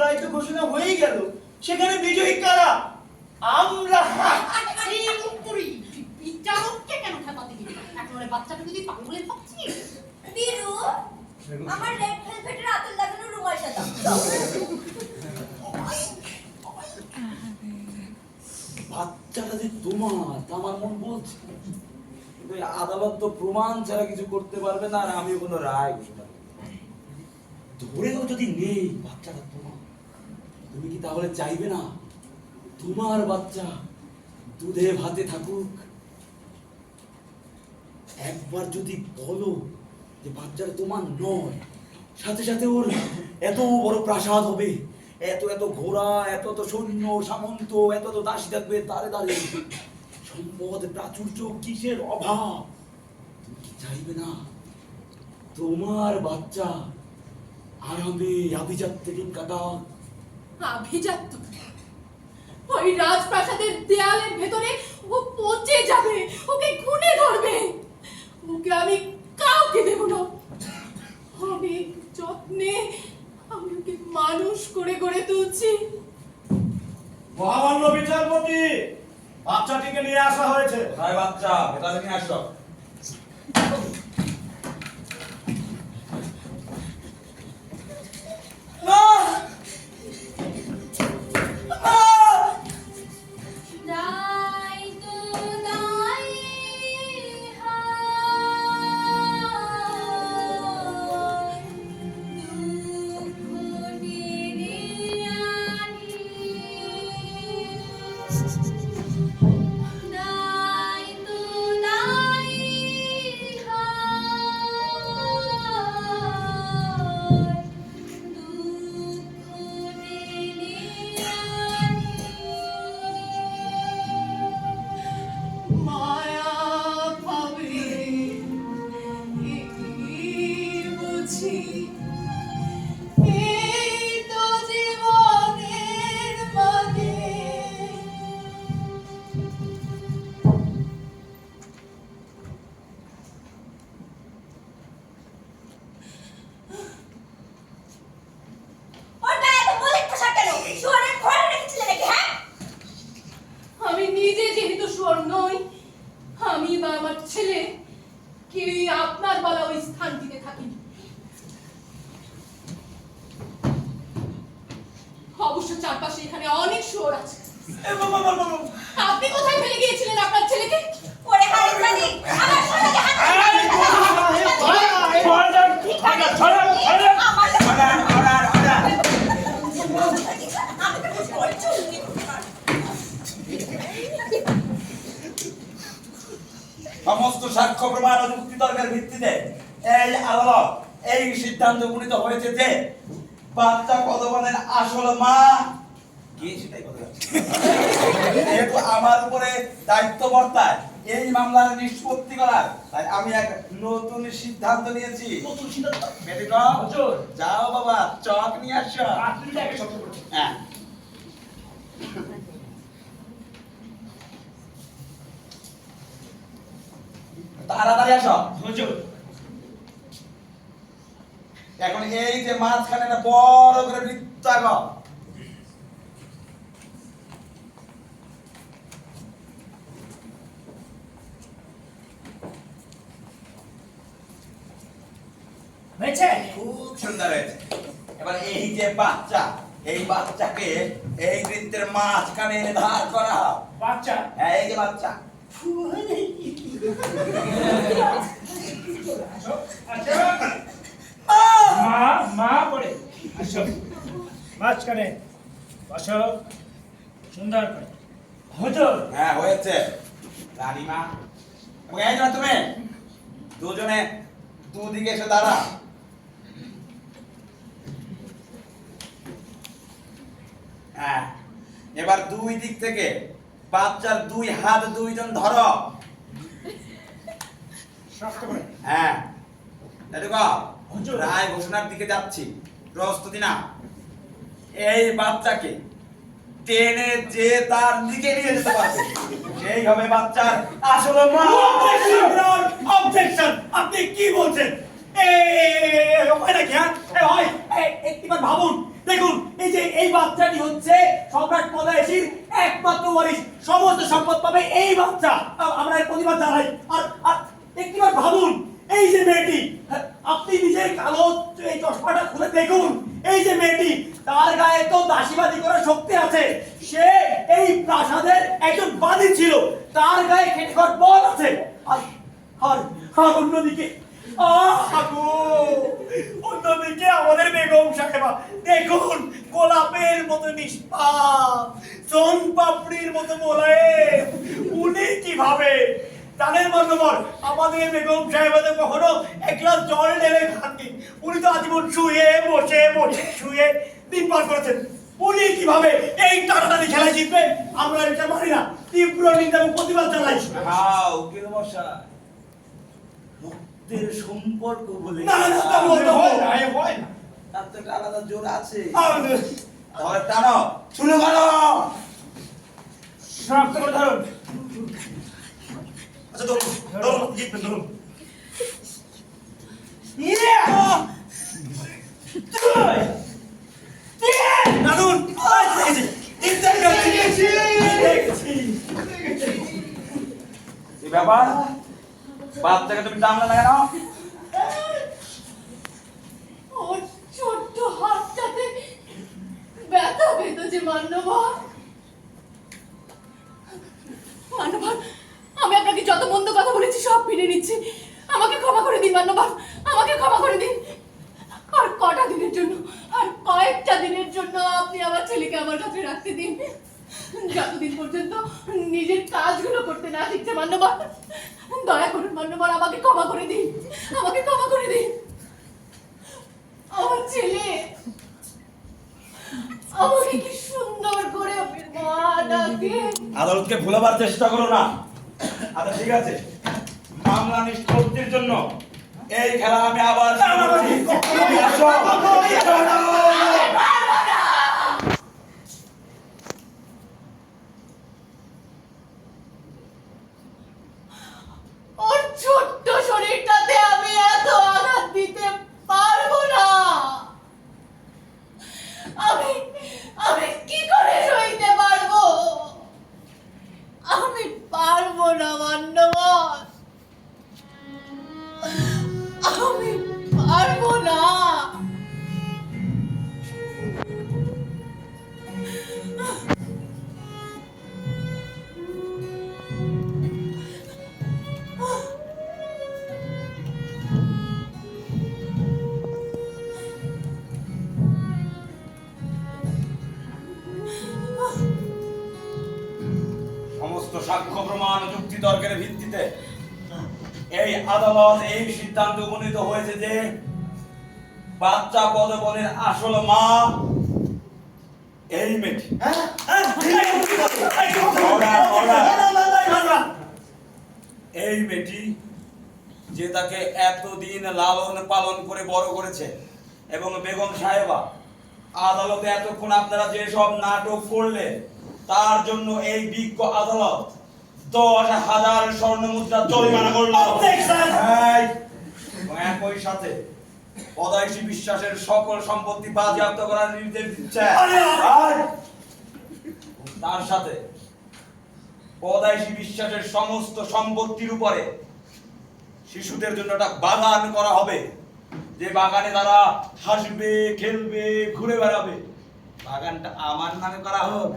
রায় তো ঘোষণা হয়েই গেল, সেখানে বিজয়ী কারা? আমরা। বিচারককে কেন খেপাতে দিবি? এখন ওই বাচ্চাটা যদি পাগলে ভাবছিস। বীরু, আমার রেড ভেলভেটের আতর লাগানো রুমালটা দাও। বাচ্চাটা যে তোমার তা আমার মন বলছে, কিন্তু এই আদালত তো প্রমাণ ছাড়া কিছু করতে পারবে না, আর আমিও কোনো রায় ঘোষণা করতে পারবো না। ধরেও যদি নেই বাচ্চাটা তোমার, তুমি কি তাহলে চাইবে না তোমার বাচ্চা দুধে ভাতে থাকুক? একবার যদি বলো যে বাচ্চাটা তোমার নয়, সাথে সাথে ওর এত বড় প্রাসাদ হবে, এত এত ঘোড়া, এত এত সৈন্য সামন্ত, এত এত দাসী থাকবে, তারে দাঁড়ে সম্পদ প্রাচুর্য কিসের অভাব? তুমি কি চাইবে না তোমার বাচ্চা আরামে আভিজাত্যে দিন কাটাক? আভিজাত্য? ওই রাজপ্রাসাদের দেয়ালের ভেতরে ও পচে যাবে, ওকে খুনে ধরবে, ওকে আমি কাউকে দেব না। অনেক যত্নে আমি ওকে মানুষ করে গড়ে তুলছি। মহামান্য বিচারপতি, বাচ্চাটিকে নিয়ে আসা হয়েছে। কোথায় বাচ্চা? ভেতরে নিয়ে আসো। দাই তো দাই হায়, দুঃখ নিরানি। দাই তো দাই হায়, দুঃখ নিরানি। মায়া ভাবে বুঝি এই তো জীবনের মানে। ওটা এত মলিন পোশাক কেন? শুয়োরের ঘরে রেখেছিলে নাকি, হ্যাঁ? আমি নিজে যেহেতু শুয়োর নই, আমি বা আমার ছেলে কেউই আপনার বলা ওই স্থানটিতে থাকিনি। অবশ্য চারপাশে এখানে অনেক শুয়োর আছে। আপনি কোথায় ফেলে গিয়েছিলেন আপনার ছেলেকে? ওরে হারিজানি, আমার সোনাকে হাত সমস্ত সাক্ষ্য প্রমাণ ও যুক্তি তর্কের ভিত্তিতে এই আদালত এই সিদ্ধান্ত উপনীত হয়েছে যে বাচ্চা পদবনের আসল মা কে সেটাই কথা যাচ্ছে। যেহেতু আমার উপরে দায়িত্ব বর্তায় এই মামলার নিষ্পত্তি করার, তাই আমি এক নতুন সিদ্ধান্ত নিয়েছি। নতুন সিদ্ধান্ত? ব্যতিক্রম, হুজুর। যাও বাবা চক নিয়ে আসো। আপনি আগে শব্দ করছেন। হ্যাঁ, তাড়াতাড়ি আসো। হুজুর। এখন এই যে মাঝখানে একটা বড় করে বৃত্ত আঁকো। হয়েছে? খুব সুন্দর হয়েছে। এবার এই যে বাচ্চা, এই বাচ্চাকে এই বৃত্তের মাঝখানে এনে ধার করা হোক। বাচ্চা? হ্যাঁ, এই যে বাচ্চা। আসো, আসো। মা মা পড়ে আসো, মাঝখানে বসো সুন্দর করে। হুজুর। হ্যাঁ, হয়েছে রানীমা। এবং এই যে তুমি দুজনে দুদিকে এসে দাঁড়া। হ্যাঁ, এবার দুই দিক থেকে বাচ্চার দুই হাত দুইজন ধরো। শক্ত করে। হ্যাঁ, দেখো হুজুর। রায় ঘোষণার দিকে যাচ্ছি, প্রস্তুতি না? এই বাচ্চাকে টেনে যে তার দিকে নিয়ে যেতে পারবে সেই হবে বাচ্চার আসলে মা। অবজেকশন! আপনি কি বলছেন? হয় নাকি? একবার ভাবুন, দেখুন এই যে এই বাচ্চাটি হচ্ছে সম্রাট কোদাইশির একমাত্র ওয়ারিশ, সমস্ত সম্পদ পাবে এই বাচ্চা। আমরা এর প্রতিবাদ জানাই। আর একবার ভাবুন, এই যে মেয়েটি, আপনি নিজের কালো এই চশমাটা খুলে দেখুন, এই যে মেয়েটি, তার গায়ে তো দাসীবাদী করার শক্তি আছে। সে এই প্রাসাদের একজন বাদী ছিল, তার গায়ে খেটে খাওয়ার বল আছে। আর অন্যদিকে অন্যদিকে আমাদের বেগম সাহেবা, দেখুন গোলাপের মতো নিষ্পাপ, সোন পাপড়ির মতো মোলায়েম। উনি কিভাবে জানেন মান্যবর, আমাদের বেগম সাহেবা তো কখনো এক গ্লাস জল ঢেলে খাননি। উনি তো আজীবন শুয়ে বসে বসে শুয়ে দিন পার করেছেন। উনি কিভাবে এই টানাটানি খেলায় জিতবে? আমরা এটা মানি না, তীব্র নিন্দা এবং প্রতিবাদ জানাই। উকিল মশাই, রক্তের সম্পর্ক বলে না, হয় না। তার তো একটা আলাদা জোর আছে। তাহলে টানো, শুরু করো। শক্ত করে ধরুন। আচ্ছা ধরুন, ধরুন, জিতবেন, ধরুন। দারুন! এই ব্যাপার, বাচ্চাকে তুমি টানলে না কেন? ওর ছোট্ট হাতটাতে ব্যথা পেত যে মান্যবর। মান্যবর, আমি আপনাকে যত মন্দ কথা বলেছি সব মেনে নিচ্ছি। আমাকে ক্ষমা করে দিন মান্যবর, আমাকে ক্ষমা করে দিন। আর কটা দিনের জন্য, আর কয়েকটা দিনের জন্য আপনি আমার ছেলেকে আমার কাছে রাখতে দিন, যতদিন পর্যন্ত নিজের কাজগুলো করতে না শিখছে। মান্যবর, দয়া করুন মান্যবর, আমাকে ক্ষমা করে দিন, আমাকে ক্ষমা করে দিন। আমার ছেলে আমাকে কি সুন্দর করে মা ডাকে। আদালতকে ভুলাবার চেষ্টা করো না। আচ্ছা ঠিক আছে, মামলা নিষ্পত্তির জন্য এই খেলা আমি আবার শুরু করছি। আসো। ওর ছোট্ট শরীরটাতে আমি এত আঘাত দিতে পারবো না। আমি কি করে সইতে পারবো? আমি পারবো না মান্যবর, আমি পারবো না। সমস্ত সাক্ষ্য প্রমাণ যুক্তি তর্কের ভিত্তিতে এই আদালত এই সিদ্ধান্ত উপনীত হয়েছে যে বাচ্চা পদবনের আসল মা এই মেয়েটি। এই মেয়েটি যে তাকে এতদিন লালন পালন করে বড় করেছে, এবং বেগম সাহেবা, আদালতে এতক্ষণ আপনারা যে সব নাটক করলে তার জন্য এই বিজ্ঞ আদালত 10,000 স্বর্ণ মুদ্রা জরিমানা করল। একই সাথে পদাইশী বিশ্বাসের সকল সম্পত্তি বাজেয়াপ্ত করার নির্দেশ দিচ্ছে। তার সাথে পদাইশী বিশ্বাসের সমস্ত সম্পত্তির উপরে শিশুদের জন্য একটা বাগান করা হবে, যে বাগানে তারা হাসবে, খেলবে, ঘুরে বেড়াবে। বাগানটা আমার নামে করা হোক।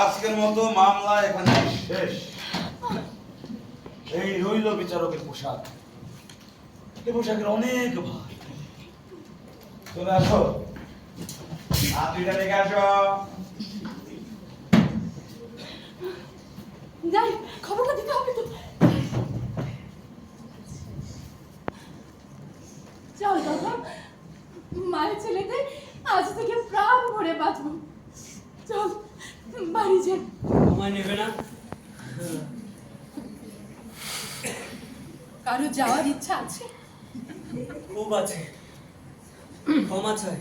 আজকের মতো মামলা এখানে শেষ। এই রইল বিচারকের পোশাক। এই পোশাকের অনেক ভার। চলে আসো, হাত দুইটা দেখে আসো। যাই, খবরটা দিতে হবে তো। চল বাবা, মায়ের ছেলেতে আজ থেকে প্রাণ ভরে বাঁচবো। চল বাড়ি যাই। আমায় নেবে না? কারো যাওয়ার ইচ্ছা আছে? খুব আছে। ক্ষমা চাই,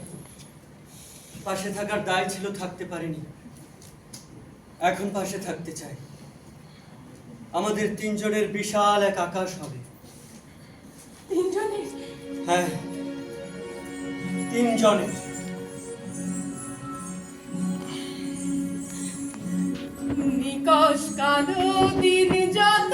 পাশে থাকার দায় ছিল, থাকতে পারিনি। এখন পাশে থাকতে চাই। আমাদের তিনজনের বিশাল এক আকাশ হবে। তিনজনের? হ্যাঁ, তিনজনের। নিকশ কালো দিন যত